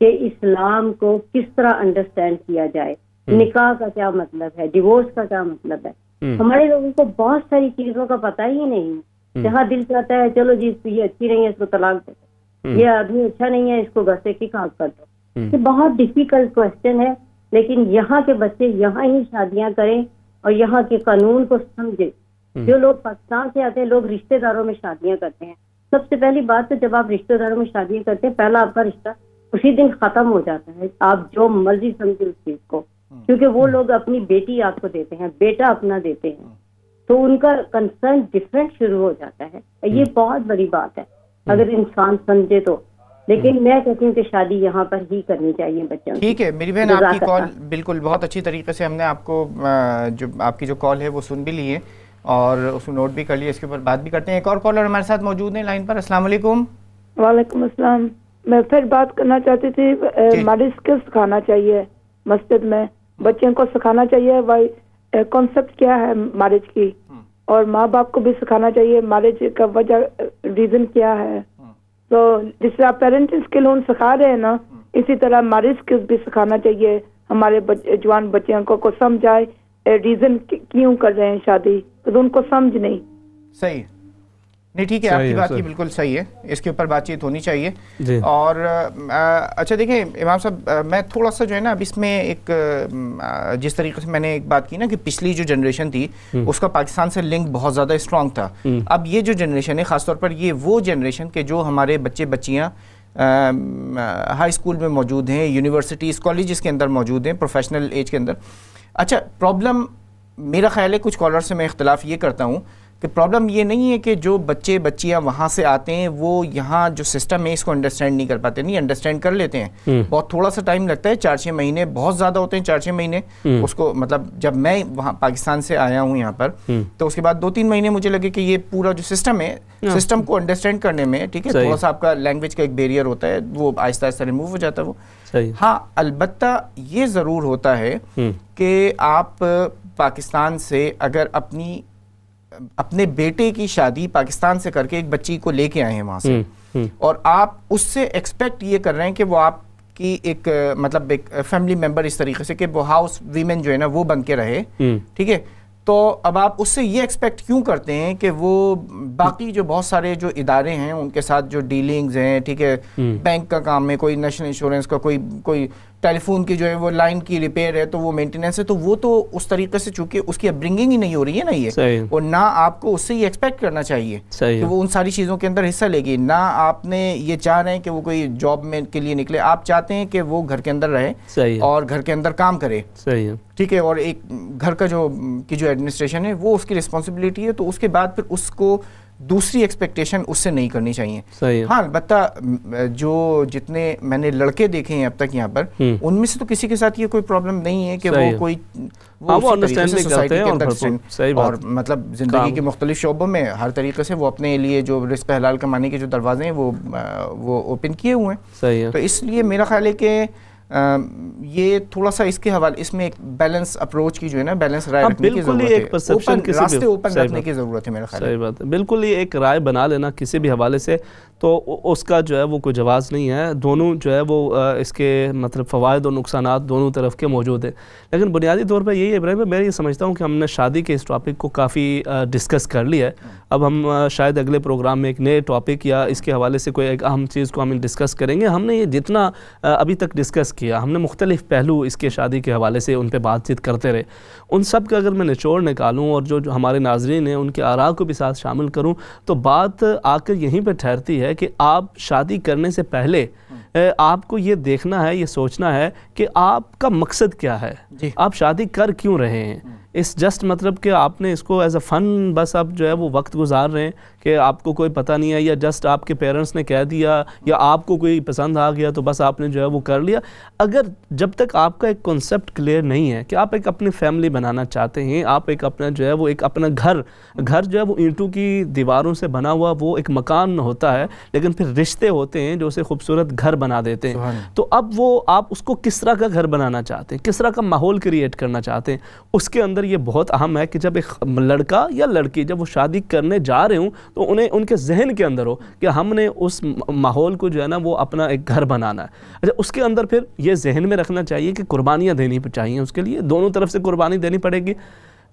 کہ اسلام کو کس طرح انڈرسٹینڈ کیا جائے, نکاح کا کیا مطلب ہے, ڈیورس کا کیا مطلب ہے. ہمارے لوگوں کو بہت ساری چیزوں کا پتہ ہی نہیں. جہاں دل چاہتا ہے چلو جی یہ اچھی نہیں ہے اس کو طلاق دے دو, یہ آدمی اچھا نہیں ہے اس کو گھر سے کی کام کر دو. یہ بہت ڈیفیکلٹ کوشچن ہے, لیکن یہاں کے بچے یہاں ہی شادیاں کریں اور یہاں کے قانون کو سمجھے. جو لوگ پاکستان سے آتے ہیں لوگ رشتہ داروں میں شادیاں کرتے ہیں. سب سے پہلی بات تو جب آپ رشتہ داروں میں شادیاں کرتے ہیں پہلا آپ کا رشتہ اسی دن ختم ہو جاتا ہے, آپ جو مرضی سمجھے اس چیز کو, کیونکہ وہ لوگ اپنی بیٹی آپ کو دیتے ہیں, بیٹا اپنا دیتے ہیں, تو ان کا کنسرن ڈفرینٹ شروع ہو جاتا ہے. یہ بہت بڑی بات ہے اگر انسان سمجھے تو. لیکن میں کہتی ہوں کہ شادی یہاں پر ہی کرنی چاہیے بچوں. ٹھیک ہے میری بہن, آپ کی کال بالکل بہت اچھی طریقے سے ہم نے آپ کو جو آپ کی جو کال ہے وہ سن بھی لی ہے اور اس کو نوٹ بھی کر لیا, اس کے اوپر بات بھی کرتے ہیں. ایک اور کالر ہمارے ساتھ موجود ہیں لائن پر. السلام علیکم. وعلیکم السلام. میں پھر بات کرنا چاہتی تھی, میرج کو سکھانا چاہیے مسجد میں, بچوں کو سکھانا چاہیے کانسیپٹ کیا ہے میرج کی, اور ماں باپ کو بھی سکھانا چاہیے میرج کا وجہ ریزن کیا ہے. تو جس طرح پیرنٹ اسکل ہم سکھا رہے ہیں نا, اسی طرح میرج اسکل بھی سکھانا چاہیے ہمارے جوان بچوں کو سمجھائے ریزن کیوں کر رہے ہیں شادی, تو ان کو سمجھ نہیں. صحیح نہیں, ٹھیک ہے آپ کی بات کی بالکل صحیح ہے, اس کے اوپر بات چیت ہونی چاہیے. اور اچھا دیکھیں امام صاحب, میں تھوڑا سا جو ہے نا اب اس میں ایک جس طریقے سے میں نے ایک بات کی نا کہ پچھلی جو جنریشن تھی اس کا پاکستان سے لنک بہت زیادہ اسٹرانگ تھا. اب یہ جو جنریشن ہے خاص طور پر یہ وہ جنریشن کہ جو ہمارے بچے بچیاں ہائی اسکول میں موجود ہیں, یونیورسٹیز کالجز کے اندر موجود ہیں, پروفیشنل ایج کے اندر. اچھا پرابلم میرا خیال ہے, کچھ کالر سے میں اختلاف یہ کرتا ہوں کہ پرابلم یہ نہیں ہے کہ جو بچے بچیاں وہاں سے آتے ہیں وہ یہاں جو سسٹم ہے اس کو انڈرسٹینڈ نہیں کر پاتے. نہیں, انڈرسٹینڈ کر لیتے ہیں, بہت تھوڑا سا ٹائم لگتا ہے, 4-6 مہینے بہت زیادہ ہوتے ہیں. 4-6 مہینے اس کو مطلب جب میں وہاں پاکستان سے آیا ہوں یہاں پر تو اس کے بعد 2-3 مہینے مجھے لگے کہ یہ پورا جو سسٹم ہے سسٹم کو انڈرسٹینڈ کرنے میں, ٹھیک ہے, تھوڑا سا آپ کا لینگویج کا ایک بیریئر ہوتا ہے, وہ آہستہ آہستہ ریموو ہو جاتا ہے وہ. ہاں البتہ یہ ضرور ہوتا ہے کہ آپ پاکستان سے اگر اپنے بیٹے کی شادی پاکستان سے کر کے ایک بچی کو لے کے آئے ہیں وہاں سے, اور آپ اس سے ایکسپیکٹ یہ کر رہے ہیں کہ وہ آپ کی ایک مطلب ایک فیملی ممبر اس طریقے سے کہ وہ ہاؤس ویمن جو ہے نا وہ بن کے رہے, ٹھیک ہے, تو اب آپ اس سے یہ ایکسپیکٹ کیوں کرتے ہیں کہ وہ باقی جو بہت سارے جو ادارے ہیں ان کے ساتھ جو ڈیلنگز ہیں، ٹھیک ہے، بینک کا کام ہے، کوئی نیشنل انشورنس کا، کوئی ٹیلی فون کی جو ہے وہ لائن کی ریپیئر ہے تو وہ مینٹیننس ہے، تو وہ تو اس طریقے سے چونکہ اس کی اپبرنگنگ ہی نہیں ہو رہی ہے نا، یہ اور نہ آپ کو اس سے یہ ایکسپیکٹ کرنا چاہیے کہ وہ ان ساری چیزوں کے اندر حصہ لے گی، نہ آپ نے یہ چاہ رہے ہیں کہ وہ کوئی جاب میں کے لیے نکلے، آپ چاہتے ہیں کہ وہ گھر کے اندر رہے اور گھر کے اندر کام کرے، ٹھیک ہے، اور ایک گھر کا جو ایڈمنسٹریشن ہے وہ اس کی رسپانسبلٹی ہے، تو اس کے بعد پھر اس کو دوسری ایکسپیکٹیشن اس سے نہیں کرنی چاہیے۔ ہاں البتہ جو جتنے میں نے لڑکے دیکھے ہیں اب تک یہاں پر، ان میں سے تو کسی کے ساتھ یہ کوئی پرابلم نہیں ہے کہ وہ کوئی اور مطلب زندگی کے مختلف شعبوں میں ہر طریقے سے وہ اپنے لیے جو رزق حلال کمانے کے جو دروازے ہیں وہ اوپن کیے ہوئے ہیں، تو اس لیے میرا خیال ہے کہ یہ تھوڑا سا اس کے حوالے اس میں ایک بیلنس اپروچ کی جو ہے نا، بیلنس رائے رکھنے کی ضرورت ہے، راستے اوپن رکھنے کی ضرورت ہے میرا خیال ہے۔ صحیح بات ہے، بالکل ہی ایک رائے بنا لینا کسی بھی حوالے سے تو اس کا جو ہے وہ کوئی جواز نہیں ہے، دونوں جو ہے وہ اس کے مطلب فوائد اور نقصانات دونوں طرف کے موجود ہیں، لیکن بنیادی طور پر یہی ہے ابراہیم، میں یہ سمجھتا ہوں کہ ہم نے شادی کے اس ٹاپک کو کافی ڈسکس کر لیا ہے، اب ہم شاید اگلے پروگرام میں ایک نئے ٹاپک یا اس کے حوالے سے کوئی ایک اہم چیز کو ہم ڈسکس کریں گے۔ ہم نے یہ جتنا ابھی تک ڈسکس کیا، ہم نے مختلف پہلو اس کے شادی کے حوالے سے ان پہ بات چیت کرتے رہے، ان سب کا اگر میں نچوڑ نکالوں اور جو ہمارے ناظرین ہیں ان کے آراء کو بھی ساتھ شامل کروں تو بات آ کر یہیں پہ ٹھہرتی ہے کہ آپ شادی کرنے سے پہلے آپ کو یہ دیکھنا ہے، یہ سوچنا ہے کہ آپ کا مقصد کیا ہے، آپ شادی کر کیوں رہے ہیں، اس جسٹ مطلب کہ آپ نے اس کو ایز اے فن بس آپ جو ہے وہ وقت گزار رہے ہیں کہ آپ کو کوئی پتہ نہیں ہے، یا جسٹ آپ کے پیرنٹس نے کہہ دیا یا آپ کو کوئی پسند آ گیا تو بس آپ نے جو ہے وہ کر لیا۔ اگر جب تک آپ کا ایک کنسیپٹ کلیئر نہیں ہے کہ آپ ایک اپنی فیملی بنانا چاہتے ہیں، آپ ایک اپنا جو ہے وہ ایک اپنا گھر جو ہے وہ اینٹوں کی دیواروں سے بنا ہوا وہ ایک مکان ہوتا ہے، لیکن پھر رشتے ہوتے ہیں جو اسے خوبصورت گھر بنا دیتے ہیں، تو اب وہ آپ اس کو کس طرح کا گھر بنانا چاہتے ہیں، کس طرح کا ماحول کریٹ کرنا چاہتے ہیں، اس کے اندر یہ بہت اہم ہے کہ جب ایک لڑکا یا لڑکی جب وہ شادی کرنے جا رہے ہوں تو انہیں ان کے ذہن کے اندر ہو کہ ہم نے اس ماحول کو جو ہے نا وہ اپنا ایک گھر بنانا ہے۔ اچھا، اس کے اندر پھر یہ ذہن میں رکھنا چاہیے کہ قربانیاں دینی چاہیے، اس کے لیے دونوں طرف سے قربانی دینی پڑے گی،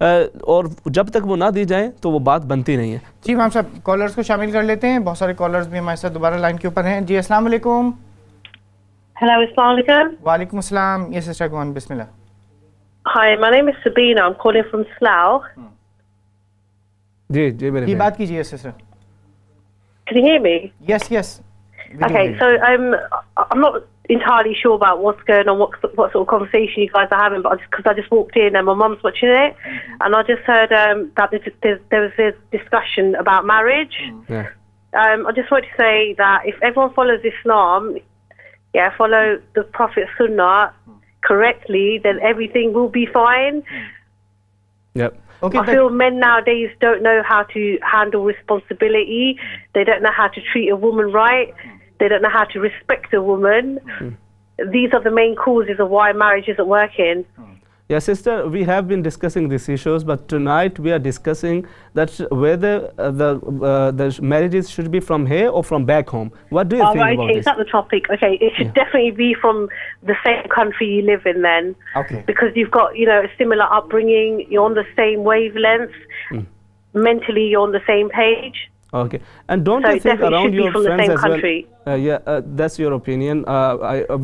اور جب تک وہ نہ دی جائیں تو وہ بات بنتی نہیں ہے۔ جی ہم صاحب کالرز کو شامل کر لیتے ہیں، بہت سارے کالرز بھی ہمارے ساتھ دوبارہ لائن کے اوپر ہیں۔ جی السلام علیکم۔ ہیلو، السلام علیکم۔ وعلیکم السلام۔ یہ سسٹر گوان، بسم اللہ۔ Hi, my name is Sabina. I'm calling from Slough. جی میرے بات کیجیے sister. Can you hear me? Yes. Okay, so I'm not entirely sure about what's going on, what sort of conversation you guys are having, but because I just walked in and my mum's watching it, and I just heard that there was this discussion about marriage. I just want to say that if everyone follows Islam, follow the Prophet's Sunnah correctly, then everything will be fine. Okay, I feel men nowadays don't know how to handle responsibility. They don't know how to treat a woman right. They don't know how to respect a woman. These are the main causes of why marriage isn't working. Yes, sister, we have been discussing these issues, but tonight we are discussing that whether the marriages should be from here or from back home. What do you think about this? Is that the topic? Okay, it should definitely be from the same country you live in then. Okay. Because you've got, a similar upbringing, you're on the same wavelength, mentally you're on the same page. Okay, and don't you think around your friends as well? That's your opinion.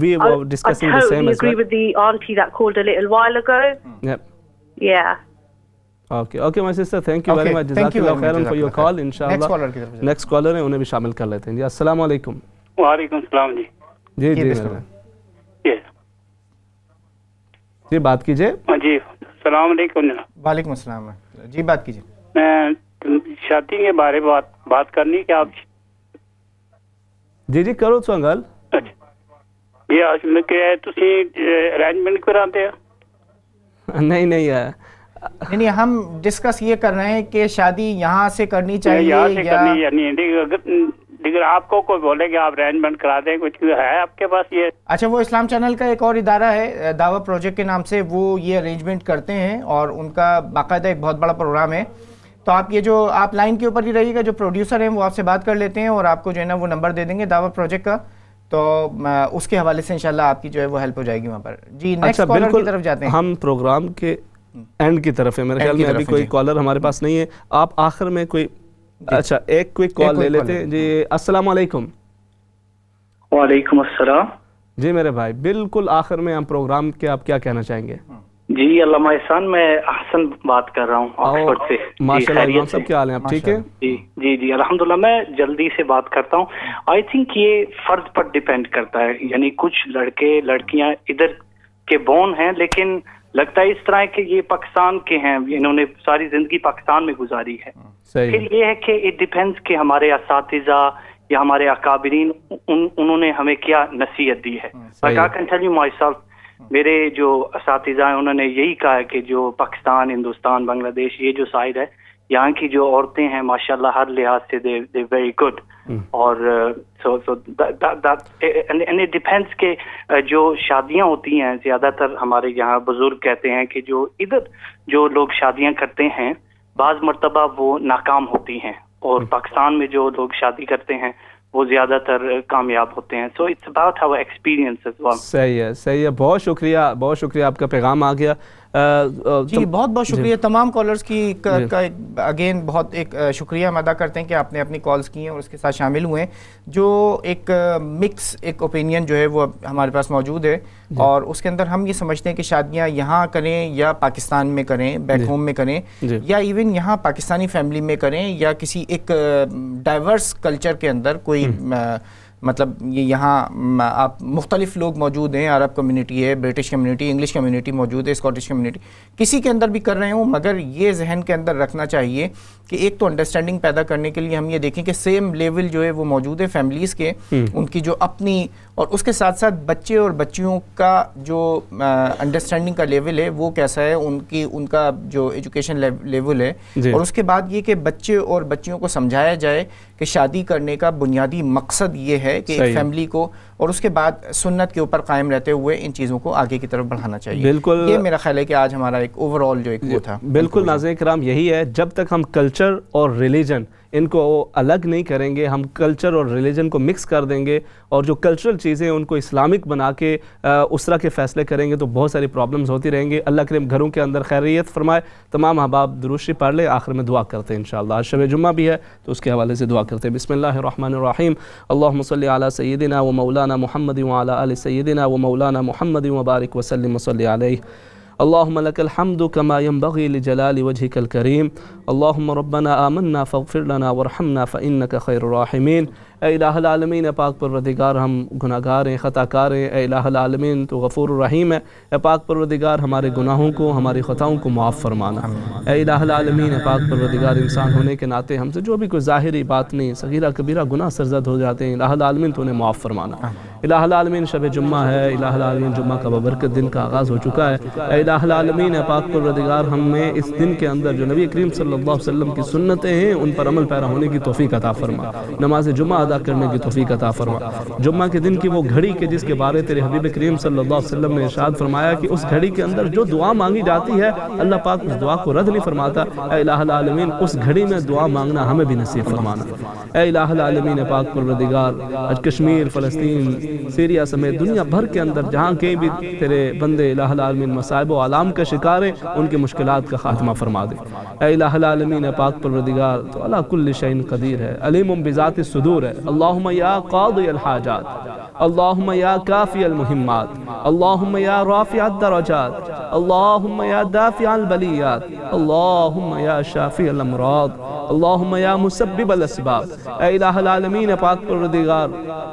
We were discussing the same as well. I totally agree with the auntie that called a little while ago. Yeah. Okay, my sister, thank you very much. Jazakallah khairan for your call, inshallah. Next caller ہے، انہیں بھی شامل کر لیتے ہیں۔ جی السلام علیکم۔ وعلیکم السلام۔ جی بات کیجئے۔ جی السلام علیکم۔ وعلیکم السلام۔ جی بات کیجئے۔ میں شادی کے بارے بات کرنی کہ آپ جی کرو تو گل۔ جی اصل کہ تسی ارینجمنٹ کراتے ہو؟ نہیں، ہم ڈسکس یہ کر رہے ہیں کہ شادی یہاں سے کرنی چاہیے یا نہیں، اگر آپ کو کوئی بولے کہ آپ ارینجمنٹ کرا دیں، کچھ ہے آپ کے پاس یہ؟ اچھا، وہ اسلام چینل کا ایک اور ادارہ ہے دعویٰ پروجیکٹ کے نام سے، وہ یہ ارینجمنٹ کرتے ہیں اور ان کا باقاعدہ ایک بہت بڑا پروگرام ہے۔ تو آپ لائن کے اوپر ہی رہیے گا، جو پروڈیوسر ہیں وہ آپ سے بات کر لیتے ہیں اور آپ کو جو ہے نا وہ نمبر دے دیں گے دعویٰ پروجیکٹ کا، تو اس کے حوالے سے انشاءاللہ آپ کی جو ہے وہ ہیلپ ہو جائے گی وہاں پر۔ جی نیکسٹ کالر کی طرف جاتے ہیں۔ ہم پروگرام کے اینڈ کی طرف ہے میرے خیال میں، ابھی کوئی کالر ہمارے پاس نہیں ہے. آپ آخر میں کوئی اچھا ایک کوئی کال لے لیتے ہیں. جی السلام علیکم. وعلیکم السلام. جی میرے بھائی بالکل آخر میں ہم پروگرام کے آپ کیا کہنا چاہیں گے؟ جی علامہ احسان، میں احسن بات کر رہا ہوں آکسفورڈ سے. ماشاءاللہ سب کیا حال ہیں آپ؟ ٹھیک ہے جی جی الحمدللہ. میں جلدی سے بات کرتا ہوں. آئی تھنک یہ فرد پر ڈیپینڈ کرتا ہے، یعنی کچھ لڑکے لڑکیاں ادھر کے بورن ہیں لیکن لگتا ہے اس طرح ہے کہ یہ پاکستان کے ہیں، انہوں نے ساری زندگی پاکستان میں گزاری ہے. پھر یہ ہے کہ اٹ ڈیپینڈز کہ ہمارے اساتذہ یا ہمارے اکابرین انہوں نے ہمیں کیا نصیحت دی ہے. Like I can tell you myself، میرے جو اساتذہ ہیں انہوں نے یہی کہا ہے کہ جو پاکستان، ہندوستان، بنگلہ دیش یہ جو سائڈ ہے، یہاں کی جو عورتیں ہیں ماشاءاللہ ہر لحاظ سے they very good. اور and it depends کہ جو شادیاں ہوتی ہیں زیادہ تر ہمارے یہاں بزرگ کہتے ہیں کہ جو ادھر جو لوگ شادیاں کرتے ہیں بعض مرتبہ وہ ناکام ہوتی ہیں، اور پاکستان میں جو لوگ شادی کرتے ہیں وہ زیادہ تر کامیاب ہوتے ہیں. So it's about our experience as well. صحیح ہے صحیح ہے. بہت شکریہ بہت شکریہ، آپ کا پیغام آ گیا. جی بہت بہت شکریہ تمام کالرز کی کا اگین بہت ایک شکریہ ہم ادا کرتے ہیں کہ آپ نے اپنی کالز کی ہیں اور اس کے ساتھ شامل ہوئے ہیں. جو ایک مکس ایک اوپینین جو ہے وہ ہمارے پاس موجود ہے، اور اس کے اندر ہم یہ سمجھتے ہیں کہ شادیاں یہاں کریں یا پاکستان میں کریں، بیک ہوم میں کریں، یا ایون یہاں پاکستانی فیملی میں کریں، یا کسی ایک ڈائیورس کلچر کے اندر کوئی مطلب یہ یہاں آپ مختلف لوگ موجود ہیں، عرب کمیونٹی ہے، برٹش کمیونٹی، انگلش کمیونٹی موجود ہے، اسکاٹش کمیونٹی، کسی کے اندر بھی کر رہے ہوں، مگر یہ ذہن کے اندر رکھنا چاہیے کہ ایک تو انڈرسٹینڈنگ پیدا کرنے کے لیے ہم یہ دیکھیں کہ سیم لیول جو ہے وہ موجود ہے فیملیز کے، ان کی جو اپنی، اور اس کے ساتھ ساتھ بچے اور بچیوں کا جو انڈرسٹینڈنگ کا لیول ہے وہ کیسا ہے، ان کا جو ایجوکیشن لیول ہے. اور اس کے بعد یہ کہ بچے اور بچیوں کو سمجھایا جائے کہ شادی کرنے کا بنیادی مقصد یہ ہے کہ ایک فیملی کو، اور اس کے بعد سنت کے اوپر قائم رہتے ہوئے ان چیزوں کو آگے کی طرف بڑھانا چاہیے. بالکل یہ میرا خیال ہے کہ آج ہمارا ایک اوور آل جو ایک وہ تھا. بالکل ناظرین کرام یہی ہے، جب تک ہم کلچر اور ریلیجن ان کو الگ نہیں کریں گے، ہم کلچر اور ریلیجن کو مکس کر دیں گے اور جو کلچرل چیزیں ان کو اسلامک بنا کے اس طرح کے فیصلے کریں گے تو بہت ساری پرابلمز ہوتی رہیں گے. اللہ کریم گھروں کے اندر خیریت فرمائے. تمام احباب درود شریف پڑھ لیں، آخر میں دعا کرتے ہیں انشاءاللہ. آج شب جمعہ بھی ہے تو اس کے حوالے سے دعا کرتے ہیں. بسم اللہ الرحمن الرحیم. اللہم صلی علی سیدنا و مولانا محمد وعلی آل سیدنا و مولانا محمد وبارک وسلم وصلی علیہ. اللهم لك الحمد كما ينبغي لجلال وجهك الكريم. اللهم ربنا آمنا فاغفر لنا وارحمنا فإنك خير الراحمين. اے الہ العالمین، اے پاک پروردگار ہم گناہگار ہیں، خطا کار ہیں. اے الہ العالمین تو غفور الرحیم ہے. اے پاک پروردگار ہمارے گناہوں کو، ہماری خطاؤں کو معاف فرمانا. اے الہ العالمین، اے پاک پروردگار انسان ہونے کے ناطے ہم سے جو بھی کوئی ظاہری بات نہیں، صغیرہ کبیرہ گناہ سرزد ہو جاتے ہیں، الہ العالمین تو انہیں معاف فرمانا. الہ العالمین شب جمعہ ہے، الہ العالمین جمعہ کا ببرکت دن کا آغاز ہو چکا ہے. اے الہ العالمین، اے پاک پروردگار ہمیں اس دن کے اندر جو نبی کریم صلی اللہ علیہ وسلم کی سنتیں ہیں ان پر عمل پیرا ہونے کی توفیق عطا فرما. نماز جمعہ ادا کرنے کی توفیق عطا فرما. جمعہ کے دن کی وہ گھڑی کے جس کے بارے تیرے حبیب کریم صلی اللہ علیہ وسلم نے ارشاد فرمایا کہ اس گھڑی کے اندر جو دعا مانگی جاتی ہے اللہ پاک اس دعا کو رد نہیں فرماتا. اے الہ العالمین اس گھڑی میں دعا مانگنا ہمیں بھی نصیب فرمانا. اے الہ العالمین، اے پاک پروردگار آج کشمیر، فلسطین، سیریا سمیت دنیا بھر کے اندر جہاں کہیں بھی تیرے بندے الہ العالمین مصائب و آلام کا شکار ہیں ان کے مشکلات کا خاتمہ فرما دے. اے الہ العالمین، اے پاک پروردگار تو علی کل شیء قدیر ہے، علیم بذات الصدور ہے. اللہم یا قاضی الحاجات، اللہم یا کافی المہمات، اللہم یا رافع الدرجات، اللہم یا دافع البلیات، اللہم یا شافی الامراض، اللہم یا مسبب الاسباب. اے الہ العالمین، اے پاک پروردگار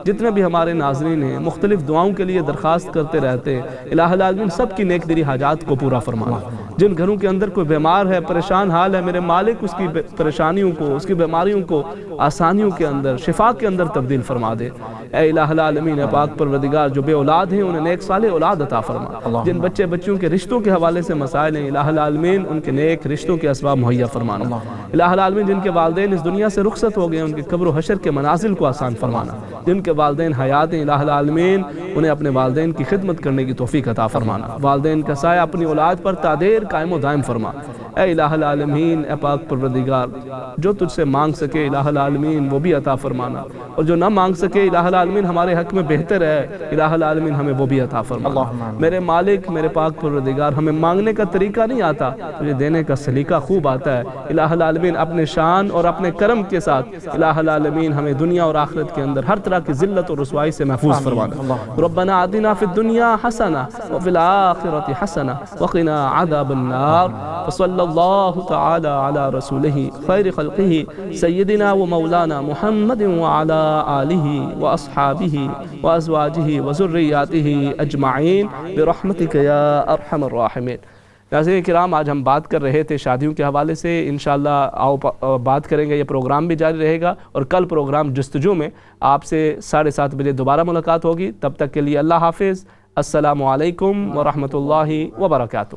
جتنے بھی ہمارے ناظرین ہیں مختلف دعاؤں کے لیے درخواست کرتے رہتے ہیں، الہ العالمین سب کی نیک دلی حاجات کو پورا فرمانا. جن گھروں کے اندر کوئی بیمار ہے، پریشان حال ہے، میرے مالک اس کی پریشانیوں کو، اس کی بیماریوں کو آسانیوں کے اندر، شفا کے اندر تبدیل فرما دے. اے الہ العالمین، اے پاک پروردگار جو بے اولاد ہیں انہیں نیک صالح اولاد عطا فرما. جن بچے بچیوں کے رشتوں کے حوالے سے مسائل ہیں الہ العالمین ان کے نیک رشتوں کے اسباب مہیا فرمانا. الہ العالمین جن کے والدین اس دنیا سے رخصت ہو گئے ان کے قبر و حشر کے منازل کو آسان فرمانا. جن کے والدین حیات ہیں الہ العالمین انہیں اپنے والدین کی خدمت کرنے کی توفیق عطا فرمانا. والدین کا سایہ اپنی اولاد پر تا دیر قائم و دائم فرما. اے الہ العالمین، اے پاک پروردگار، جو تجھ سے مانگ سکے الہ العالمین وہ بھی عطا فرمانا، اور جو نہ مانگ سکے الہ العالمین ہمارے حق میں بہتر ہے، الہ العالمین ہمیں وہ بھی عطا فرمانا۔ میرے مالک، میرے پاک پروردگار، ہمیں مانگنے کا طریقہ نہیں آتا، تجھے دینے کا سلیقہ خوب آتا ہے۔ الہ العالمین اپنے شان اور اپنے کرم کے ساتھ الہ العالمین ہمیں دنیا اور آخرت کے اندر ہر طرح کی ذلت اور رسوائی سے محفوظ فرمانا۔ ربنا آتنا فی الدنیا حسنہ وفی الآخرۃ حسنہ وقنا عذاب النار۔ وصلی اللہ تعالی علی رسولہ خیر خلقہ سیدنا و مولانا محمد وعلی آلہ واصحابہ وازواجہ وذریاتہ اجمعین برحمتک یا ارحم الراحمین۔ ناظرین کرام، آج ہم بات کر رہے تھے شادیوں کے حوالے سے، انشاءاللہ آؤ بات کریں گے، یہ پروگرام بھی جاری رہے گا، اور کل پروگرام جستجو میں آپ سے 7:30 بجے دوبارہ ملاقات ہوگی۔ تب تک کے لیے اللہ حافظ، السلام علیکم ورحمۃ اللہ وبرکاتہ۔